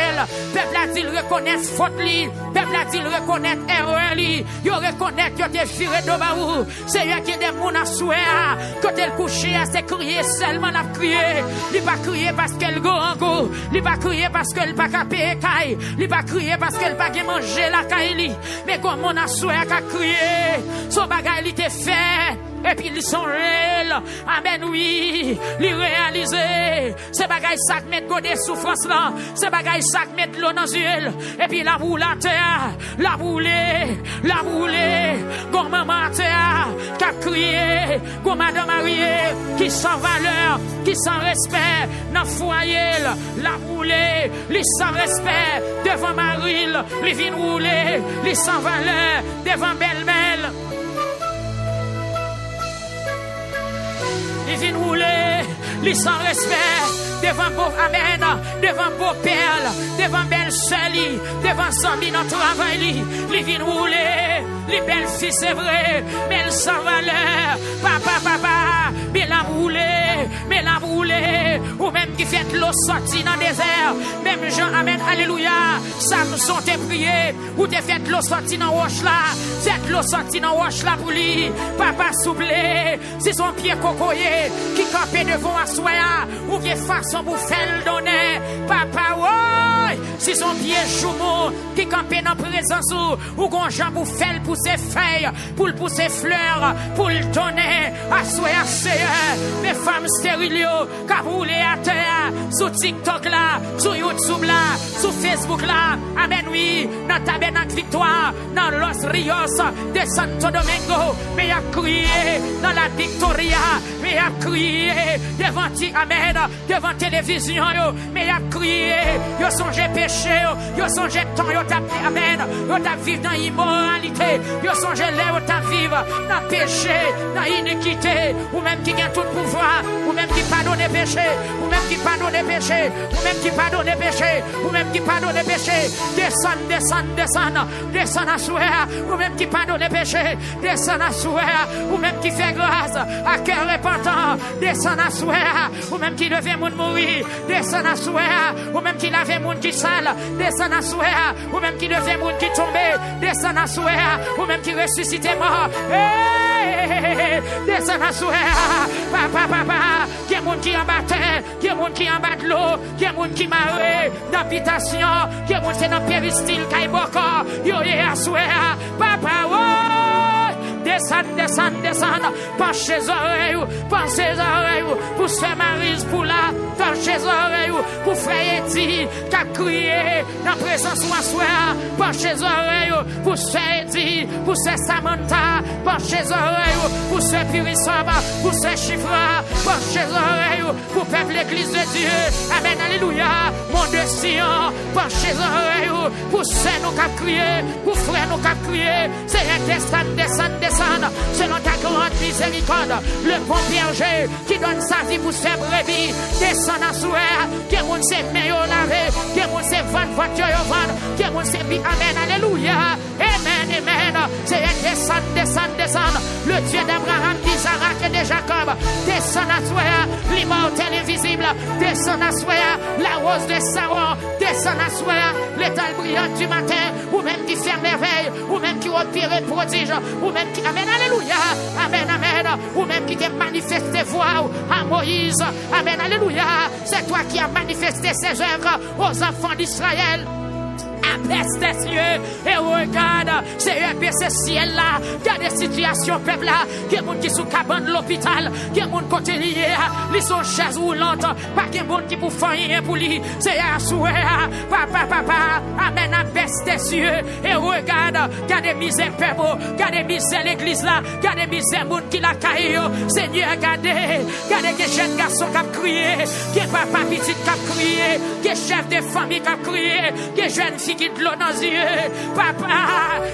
peuple a dit reconnaître faute li, peuple a dit reconnaître erreur li. Yo reconnaître que t'es firé de baou. Seigneur qui des moun à souhait, côté le coucher, c'est crier seulement à crier. Il pas crier parce qu'elle go en go. Il pas crier parce qu'elle pas payer caille. Il pas crier parce qu'elle pas manger la caille. Mais comme on a souhait à crier, son bagage il t'est fait. Et puis ils sont réels. Amen, oui. Ils réalisent. C'est bagaille ça qui met des souffrances là. C'est bagaille ça qui met l'eau dans l'huile. Et puis la boule à terre. La boule. Comme maman à terre. Qui a crié. Comme madame mariée. Qui sans valeur. Qui sans respect. Dans le foyer. La boule. Les sans respect. Devant Maril. Les vins roulés. Les sans valeur. Devant belle-mère. Ils viennent rouler, ils sans respect, devant beau amen, devant beau perle, devant belle sœur, devant Zambi dans travail, ils viennent rouler, les belles filles c'est vrai, mais elles sans valeur, papa, mais la roulé, ou même qui fait l'eau sortie dans le désert, même Jean, amen, alléluia, Samson t'es prié, ou t'es fait l'eau sortie dans roche là, fait l'eau sortie dans roche là pour lui, papa souplé, c'est son pied cocoyer, qui campait devant à soya, ou qui façon pour faire le donner, papa, ouais, c'est son pied choumo, qui campait dans présence, ou qu'on jambe pour faire pousser feuilles, pour le pousser fleurs, pour le donner, à soya, mes femmes stériles, qui roulent à terre, sur TikTok là, sur YouTube là, sur Facebook là, amen oui, dans Tabernacle Victoire, dans Los Rios de Santo Domingo, mais il a crié dans la Victoria, mais il a crié devant amen, devant télévision, mais il a crié, il a songé péché, il a songé temps, il a amen, il a vivre dans l'immoralité, il a songé l'air, il a vivre dans péché, dans iniquité, ou même qui a tout pouvoir, ou même qui pardonne les péchés, ou même qui pardonne les péchés, ou même qui pardonne les péchés, ou même qui pardonne les péchés, descend à souhait, ou même qui pardonne les péchés, descend à souhait, ou même qui fait grâce à cœur repentant, descend à souhait, ou même qui devait mourir, descend à souhait, ou même qui lavait moun qui sale, descend à souhait, ou même qui devait moun qui tombait, descend à souhait, ou même qui ressuscitait mort, descend à souhait, papa, qui est moun qui en battait, qui est moun qui en bat l'eau, qui est moun qui marre d'habitation, qui est moun qui est dans péristyle, qui est boko, yo à souhait, papa, descend, penchez les oreilles, pour se faire marise pour là, penchez les oreilles, pour frère Edi, qui a crié dans présence ou à soir, penchez les oreilles, pour se faire Edi, pour se Samantha, penchez les oreilles, pour se Purissaba, pour se Chifra, penchez les oreilles, pour peuple l'église de Dieu, amen, alléluia, mon Dieu Sion, penchez les oreilles, pour se nous qui a crié, pour frère nous qui a crié, c'est un descend, selon ta grande miséricorde, le bon berger qui donne sa vie pour ses brebis, descend à souhait, qui est mon c'est meilleur lavé, qui est mon c'est vendre voiture au vendre, qui est mon c'est bi, amen, alléluia, amen, c'est un descend, le Dieu d'Abraham, d'Isaac et de Jacob, descend à souhait, l'immortel invisible, descend à souhait, la rose de Saron, descend à souhait, l'étoile brillante du matin, ou même qui fait merveille, ou même qui opère prodige, ou même qui, amen, alléluia, amen, ou même qui t'a manifesté voix à Moïse, amen, alléluia, c'est toi qui as manifesté ses œuvres aux enfants d'Israël. abaisse tes yeux et regarde, Seigneur, ce ciel-là, il y a des situations, peuple là, qui est monde qui sous cabane de l'hôpital, qui est monde côté lié, ils sont chaises roulantes, pas qu'il y a monde qui pour faire rien pour lui, Seigneur, souhait, papa, amen, abaisse tes yeux et regarde, il y a des misères, peuple, il y a des misères l'église là, il y a des misères, monde qui la caille, Seigneur, regardez que jeunes garçons qui ont crié, que papa petit qui a crié, que chef de famille qui a crié, que jeune fille qui de l'eau dans les yeux, papa,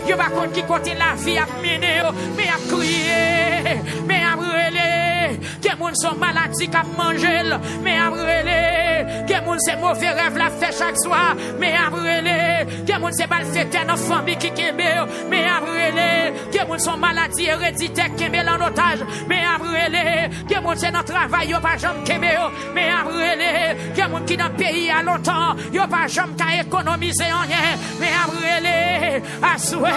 il n'y a pas contre qui côté la vie a mené, mais a crié, mais a brûlé, que moun sont maladies qui a mangé, mais a brûlé, que moun c'est mauvais rêve la fait chaque soir, mais a brûlé, que moun c'est mal fait dans famille qui kembe, mais a brûlé, que moun sont maladies héréditaires qui kembe en otage, mais a brûlé, que moun c'est dans travail, yo pas jamais kembe, mais a brûlé, que moun qui dans pays à longtemps, yo pas jamais qu'à économiser en rien, mais a brûlé, à souhait,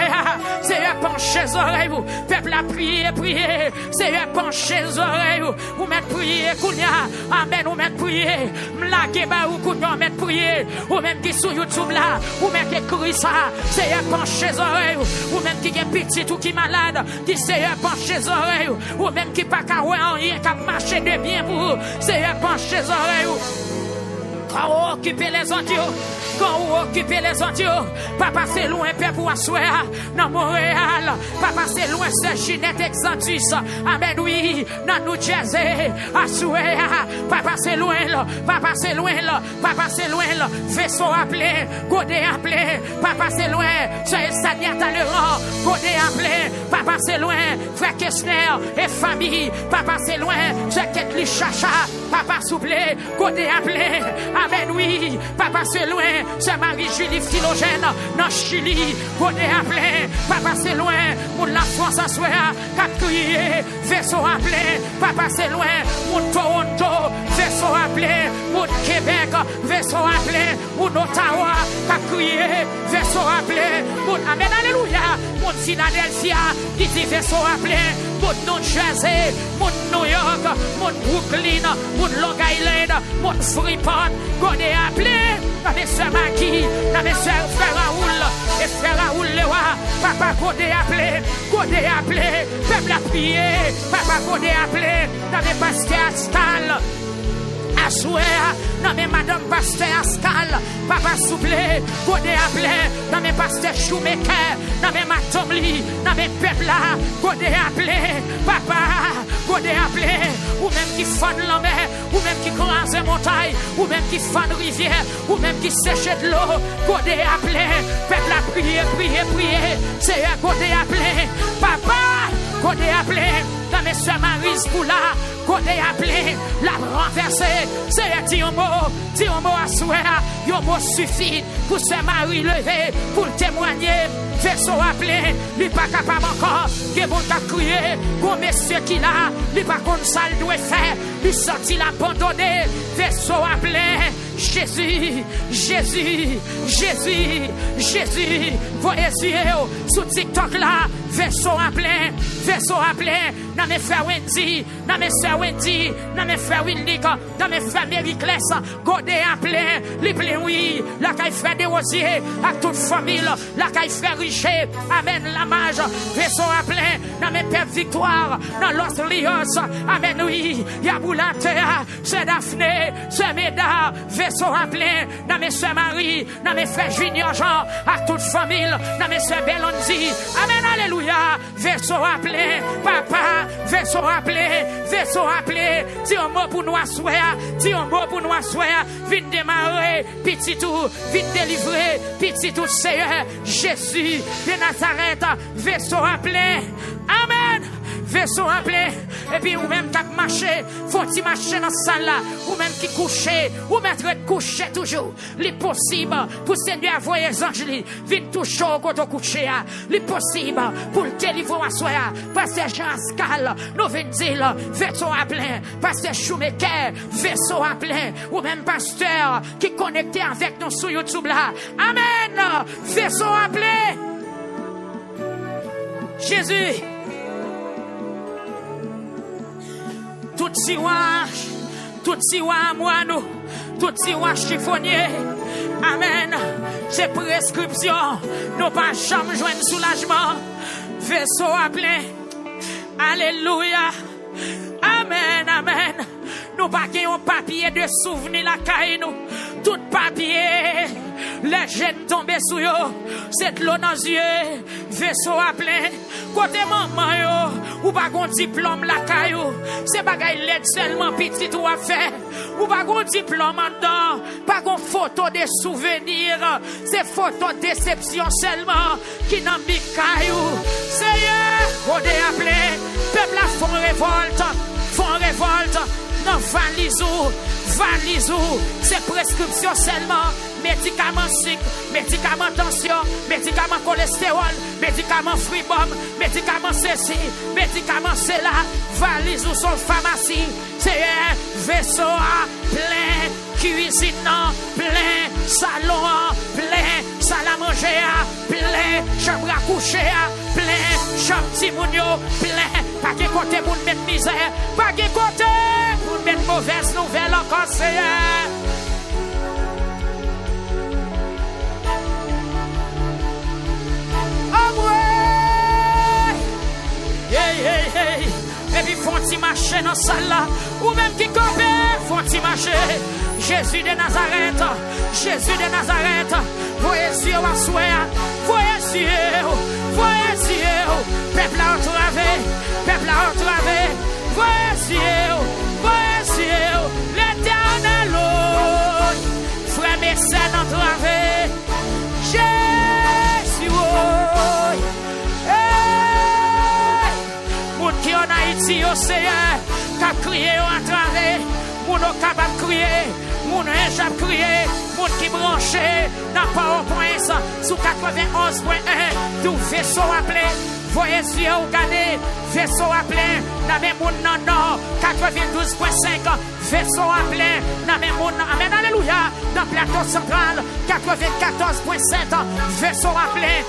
Seigneur penche les oreilles, peuple a prié, Seigneur penche les oreilles, vous mettez prier, kounya, amen, vous mettez prier, m'lague ba ou kounya, mettez prier, ou même qui sur YouTube là, ou même qui écrit ça, Seigneur penche les oreilles, ou même qui est petit ou qui malade, qui Seigneur penche les oreilles, ou même qui pas qu'à ouais en rien, qui marche de bien pour vous, Seigneur penche les oreilles. Quand vous occupez les audios, quand vous occupez les audios, pas passer loin, père pour asseoir, dans Montréal, pas passer loin, c'est Ginette Exantus, amen, oui, dans New Jersey, asseoir, pas passer loin, pas passer loin, pas passer loin, vaisseau appelé, godé appelé, pas passer loin, c'est Sania Talleyrand, godé appelé, pas passer loin, frère Kessner et famille, pas passer loin, c'est Ketli Chacha, papa souplé, godé appelé, amen, oui, papa c'est loin, c'est Marie-Julie Philogène, dans Chili, godé appelé, papa c'est loin, pour la France en soi, qu'a crié, vaisseau appelé, papa c'est loin, pour Toronto, vaisseau appelé, pour Québec, vaisseau appelé, pour Ottawa, qu'a crié, vaisseau appelé, pour, amen, alléluia, pour Philadelphia, qui dit vaisseau appelé, pour New Jersey, pour New York, pour Brooklyn, pour Long Island, pour Freeport, godé appelé, dans mes soeurs Maki, dans mes soeurs frère Raoul, et frère Raoul Lewa, papa godé appelé, peuple a prié, papa godé appelé, dans mes pasteurs Ascal, Asouer, dans mes madame pasteur Ascal, papa souplé, godé appelé, dans mes pasteurs Shoemaker, dans mes matomli, dans mes peuples là, godé appelé, papa, godé appelé, ou même qui font la mer, ou même qui crase montagne, ou même qui font rivière, ou même qui sèche de l'eau, godé appelé, peuple a prié, c'est godé appelé, papa, godé appelé, dans mes soeurs Marise Poula, godé appelé, la renversé, c'est dit un mot à souhait, un mot suffit pour se Marie lever, pour témoigner, vaisseau appelé, lui pas capable encore, que bon t'a crié, bon monsieur qui l'a, lui pas comme ça le doit faire, lui sorti l'abandonné, vaisseau appelé, Jésus, voyez sur TikTok là, vaisseau appelé, dans mes frères Wendy, dans mes soeurs Wendy, dans mes frères Winnick, dans mes frères Mériclès, godé appelé, les plaies oui, la caille fait des rosiers, à toute famille, la caille fait richer, amen la mage, vaisseau appelé, dans mes pères Victoire, dans Los Rios, amen oui, Yaboulatea, c'est Daphné, c'est Médard, vaisseau appelé, dans mes soeurs Marie, dans mes frères Junior Jean, à toute famille, dans mes soeurs Belonzi, amen, alléluia, vaisseau appelé, papa, vaisseau appelé, dis un mot pour nous asseoir, vite démarrer, petit tout, vite délivrer, petit tout, Seigneur, Jésus de Nazareth, vaisseau appelé, amen. Vaisseau appelé, et puis ou même qui marcher, faut-il marcher dans cette salle là, ou même qui coucher, ou mettre coucher toujours. Les possible pour Seigneur envoyer les anges, viennent toucher au côté coucher. Les possible pour le délivrer à soi, pasteur Jean Ascal, nous venons dire, vaisseau appelé, pasteur Shoemaker, vaisseau appelé, ou même pasteur qui est connecté avec nous sur YouTube là. Amen, vaisseau appelé. Jésus. Tout siwa moineau, tout siwa chiffonnier, Amen. C'est prescription. Nous pas jamais joindre soulagement. Vaisseau à plein. Alléluia. Amen, amen. Nous pas un papier de souvenir la caille nous. Tout papier. Les jeunes tombés sous yo. C'est de l'eau dans les yeux. Vaisseau à plein. Côté maman yo. Ou pas un diplôme la caille. C'est bagay l'aide seulement petit ou à faire. Ou pas un diplôme en dedans. Pas une photo de souvenirs. C'est photo de déception seulement. Qui n'a mis caillou. Seigneur. Côté à plein. Peuple a font révolte. Font révolte. Non, valisou, c'est prescription seulement. Médicaments sucre, médicaments tension, médicaments cholestérol, médicaments fribom, médicaments ceci, médicaments cela. Valisou son pharmacie, c'est un vaisseau à plein, cuisine plein, salon plein, salle à manger plein, chambre à coucher plein, chambre timounio plein. Pas de côté pour mettre misère, pas de côté pour mettre mauvaise nouvelle encore, Seigneur. Oh ouais! Hey! Et puis font-ils marcher dans la salle là, ou même qui copient, font-ils marcher. Jésus de Nazareth, voyez Dieu à souhait, voyez Dieu, peuple à entravé, voyez Dieu, l'éternel, frère mécène entravé, Jésus, moun qui en Haïti, au Seigneur, qui a crié au entravé, moun capable de crier, moun échappe crier, moun qui branché dans PowerPoint sous 91.1, tout vaisseau appelé. Voyez Dieu ou gardez, vaisseau à plein, dans même monde non, 92.5, vaisseau à plein, dans même monde, amen, alléluia, dans plateau central, 94.7, vaisseau à plein,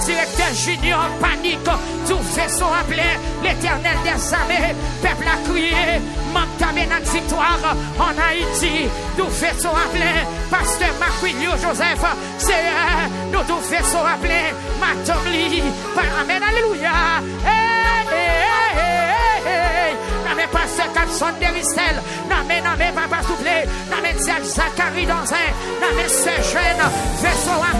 directeur junior, panique, tout vaisseau à plein, l'éternel des armées, peuple a crié, manque d'amène à victoire en Haïti, tout vaisseau à plein, pasteur Maquilio Joseph, c'est nous tout vaisseau à plein, Matomli, amen, alléluia, N'amène pas ce Capson de Ristel, n'amène papa soufflé, n'amène Zachary dans un, n'amène ce jeune, vaisseau à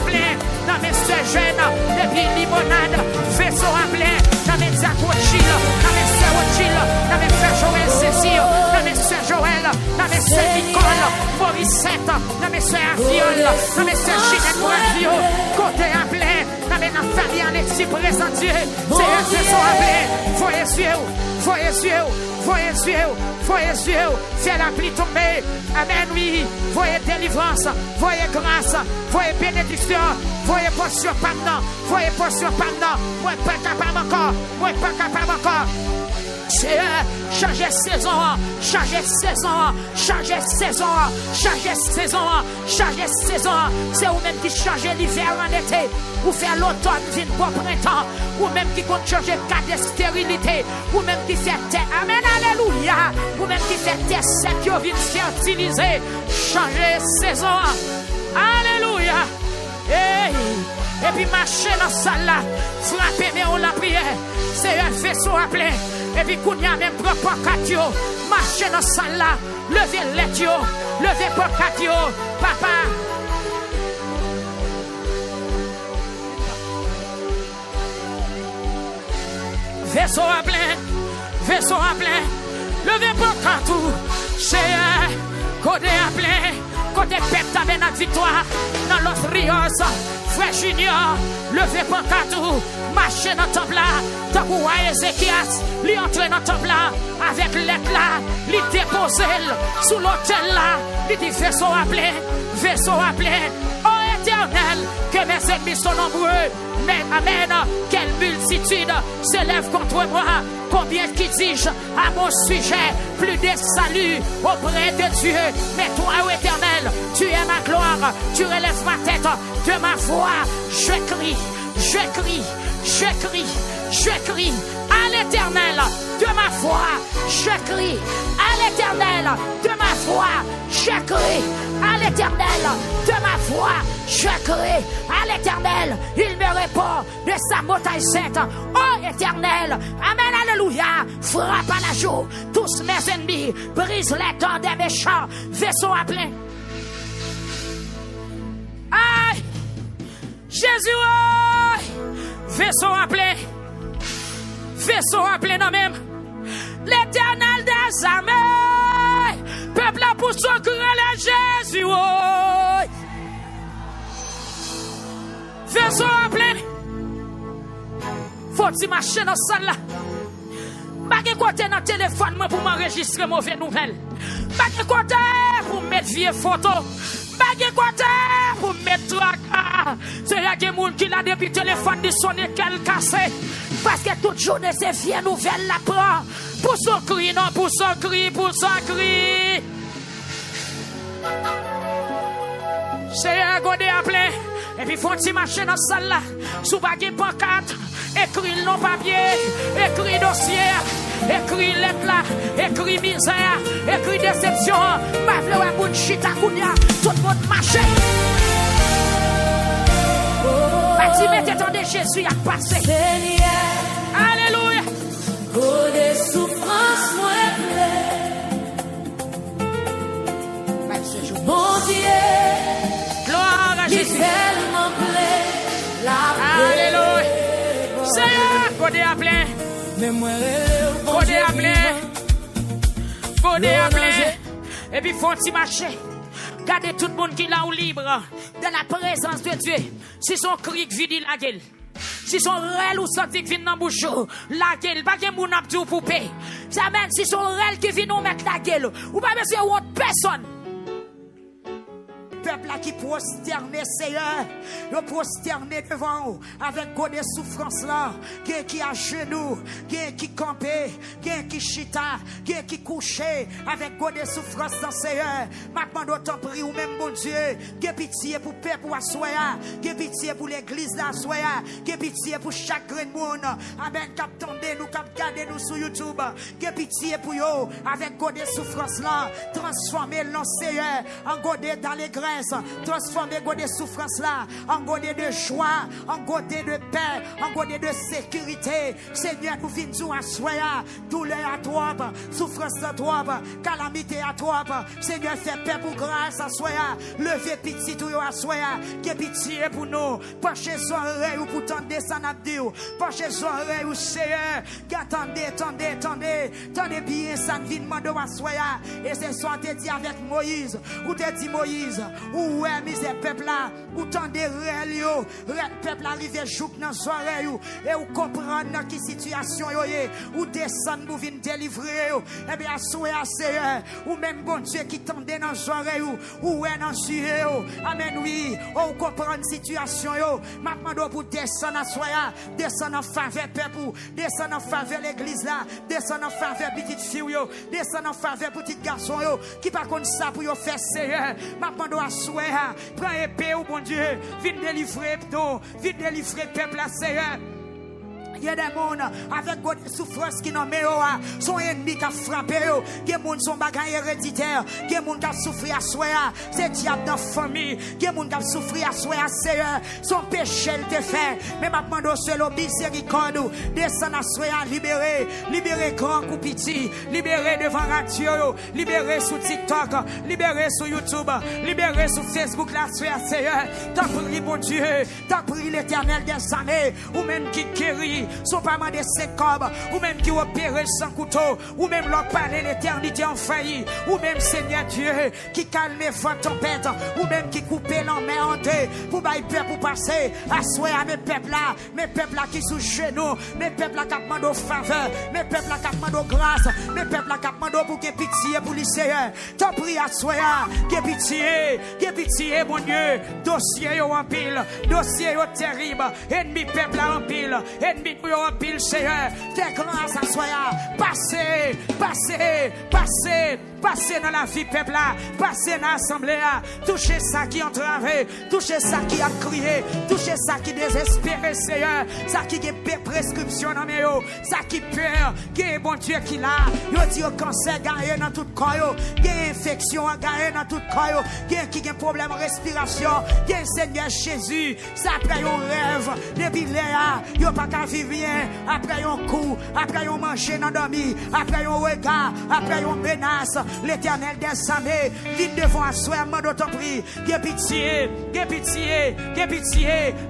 plein, n'amène ce jeune, depuis limonade, vaisseau à plein, n'amène Zakochil, n'amène Serochil, n'amène Frère Joël Cécile, n'amène Sœur Joël, n'amène Sœur Nicole, Morissette, n'amène Sœur Aviole, n'amène Sœur Ginette Bravio, côté à plein, n'amène la famille en Alexis présent Dieu, c'est un vaisseau à plein, voyez Dieu, c'est la pluie tombée, amen, oui, voyez délivrance, voyez grâce, voyez bénédiction, voyez portion pendant, moi pas capable encore, c'est changer saison, c'est ou même qui change l'hiver en été, ou faire l'automne vient pour printemps, ou même qui compte changer cas de stérilité, ou même qui fait terre, amen, alléluia, ou même qui fait terre sec qui vient fertiliser, changer saison, alléluia, et puis marcher dans la salle là, frapper mais on la prière, c'est un vaisseau à plein. Et puis, qu'on y a même propre catio, marcher dans la salle là, lever l'étio, lever pour catio, papa. Vaisseau à plein, lever pour catio, c'est un côté à plein, côté pète avec notre victoire, dans l'autre Rios, frère Junior, lever pour catio, marcher dans le temple là, tant que Ézéchias, lui entrer dans le temple là, avec l'être là, lui déposer sous l'autel là, lui dit vaisseau à plein, oh éternel, que mes ennemis sont nombreux, mais amen, quelle multitude s'élève contre moi, combien qui dis-je à mon sujet, plus de salut auprès de Dieu, mais toi, ô éternel, tu es ma gloire, tu relèves ma tête de ma voix, je crie, l'Éternel, de ma foi, je crie. À l'Éternel, de ma foi, je crie. À l'Éternel, de ma foi, je crie. À l'Éternel, il me répond de sa montagne sainte. Oh Éternel, amen, alléluia. Frappe à la joue tous mes ennemis, brise les dents des méchants, vaisseau à plein. Aïe, Jésus, aïe, vaisseau à plein. Vaisseau à plein non même. L'Éternel des armées, peuple à pour son cœur, Jésus, aïe. Vaisseau à plein. Faut-il marcher dans ça là? Pas de côté dans le téléphone pour m'enregistrer mauvaises nouvelles. Pas de côté pour mettre vieilles photos. Pas de côté pour mettre tracas. C'est là que les gens qui l'a depuis le téléphone de sonner qu'elle cassé. Parce que toute journée c'est vieille nouvelle la prend. Pour son cri, non, pour son cri, pour son cri. C'est un godé à plein. Et puis faut-il marcher dans cette salle là. Sous baguette pancarte. Écrit le nom papier, écrit dossier, écrit lettre là, écrit misère, écrit déception. Ma vle ou moun chita kounya, tout le monde marche. Bati mette tande Jésus a passé. Alléluia. Pour des souffrances moins mon Dieu, Gloire à Jésus. tellement plaît la Alléluia. Seigneur, godé à plein. Godé à plein. Godé à plein. Et puis faut-il marcher. Gardez tout le monde qui est là ou libre. Dans la présence de Dieu. Si son cri vide la gueule. Si son réel ou sorti qui vient dans la bouche, la gueule, pas de moun ap di ou poupée. Ça mène si son réel qui vient nous mettre la gueule. Ou pas besoin de autre personne. Peuple là qui prosterné, Seigneur, le prosterné devant vous, avec des souffrances là, qui à genoux, qui campé, qui chita, qui couché, avec des souffrances dans Seigneur. Maintenant, d'autant prie ou même bon Dieu, qui pitié pour peuple ou assoya, qui pitié pour l'église là, assoya, qui pitié pour chaque grain de monde. Amen, cap tendez nous, cap garder nous sur YouTube, qui pitié pour yo, avec des souffrances là, transformer le Seigneur en godé dans les grains. Transformer des souffrances là en godé de joie, en godé de paix, en godé de sécurité. Seigneur, nous venons à soi, douleur à toi, souffrance à toi, calamité à toi. Seigneur, fais paix pour grâce à soi. Levez pitié tout à soi. Que pitié pour nous. Penchez son oreille ou pour tendre ça n'a dit. Penchez son oreille ou Seigneur. Tendez bien ça vient demander à soi. Et c'est ça te dit avec Moïse. Ou te dit Moïse. Ou ouais, misère peuple là, ou tendez réel yo, peuple arrivé jouk dans soirée et ou comprendre qui situation yo yé, ou descendre pour venir délivrer yo, et bien assoyer Seigneur, ou même bon Dieu qui tendait dans soirée ou ouais dans sujet yo, amen oui, ou comprendre situation yo, maintenant pour descendre à soirée, descendre en faveur peuple, descendre en faveur l'église là, descendre en faveur petite fille yo, descendre en faveur petit garçon yo, qui par contre ça pour yo faire Seigneur, maintenant à souhait, prends épée au bon Dieu, viens délivrer peuple à Seigneur. Il y a des gens avec des souffrances qui n'ont pas son ennemi qui a frappé. Il y a des gens qui sont bagages héréditaires. Il y a des gens qui ont souffert à soi. C'est diable dans la famille. Il y a des gens qui ont souffert à soi. Seigneur, son péché il te fait. Mais maintenant, c'est le miséricorde. Descend à soi, libérer grand ou petit. Libérer devant radio. Libérer sur TikTok. Libérer sur YouTube. Libérer sur Facebook. La Seigneur. T'as pris, mon Dieu. T'as pris l'Éternel des années. Ou même qui guérit. Sont pas mal de 5 cobes, ou même qui opèrent sans couteau, ou même leur parler l'éternité en failli, ou même Seigneur Dieu qui calme votre tempête, ou même qui coupe l'enmer en deux, pour bailler peuple pour passer, assoyer à mes peuples là qui sous genoux, mes peuples là qui demandent faveur, mes peuples là qui demandent grâce, mes peuples là qui demandent pour que pitié pour les Seigneur. T'en prie assoyer, que pitié, mon Dieu, dossier en pile, dossier terrible, ennemi peuple en pile, ennemi pour en pile, Seigneur, fais grâce à soi, passez, passer dans la vie peuple là, passer dans l'assemblée là, toucher ça qui entravé, toucher ça qui a crié, toucher ça qui désespéré, Seigneur, ça qui a prescription dans mes yeux, ça qui peur, qui est bon Dieu qui là, yo dit au cancer gagné dans tout corps, qui a infection gagné dans tout corps, qui a problème respiration, qui a Seigneur Jésus, ça après un rêve, depuis là, yo pas qu'à vivre bien, après un coup, après un manger dans dormi, après un regard, après une menace, l'Éternel des armées, vite devant à soi, mande ton prix, que pitié,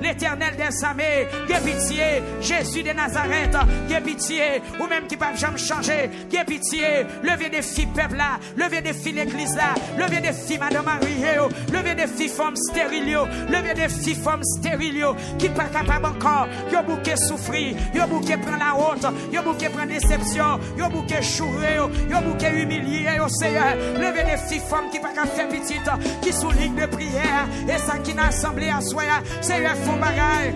l'Éternel des armées, que pitié, Jésus de Nazareth, que pitié, ou même qui peuvent jamais changer, que pitié, levez des filles peuple là, levez des filles l'église là, levez des filles Madame Marie, levez des filles femmes stériles, levez des filles femmes stériles, qui pas capable encore, yo bouquet souffrir, yo bouquet prendre la honte, yo bouquet prendre déception, yo bouquet chourer, yo bouquet humilier, au Seigneur, levez des filles femmes qui pas capable faire petite, qui sous ligne de prière, et ça qui n'a assemblé à soi, Seigneur, font bagaille,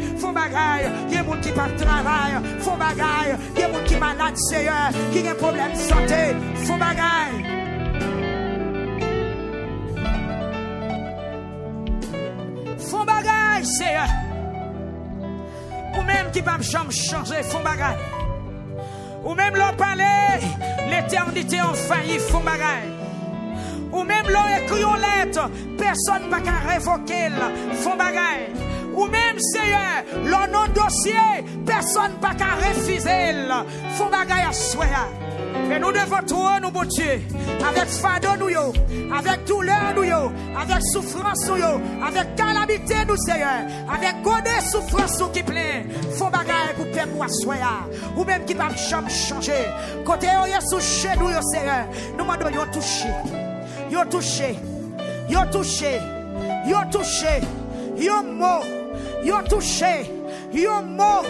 il y a des gens qui pas travail, font bagaille, il y a des gens qui malades, Seigneur, qui ont un problème de santé, font bagaille. Font bagaille, Seigneur. Ou même qui pas changer, font bagaille. Ou même l'on parler, l'éternité en failli, font bagaille. Ou même l'on écrit en lettre, personne n'a qu'à révoquer, font bagaille. Ou même, Seigneur, l'on non dossier, personne n'a qu'à refuser, font bagaille à soi. Et nous devons trouver nous, bon Dieu, avec fardeau nous, avec douleur nous, avec souffrance nous, avec calamité nous, Seigneur, avec godé souffrance nous qui plein, faut bagaille pour perdre moi soya, ou même qui va jamais changer. Côté sous chez nous, Seigneur, nous demandons yo toucher, yo toucher, yo toucher, yo toucher, yo mot, yo toucher, yo mot.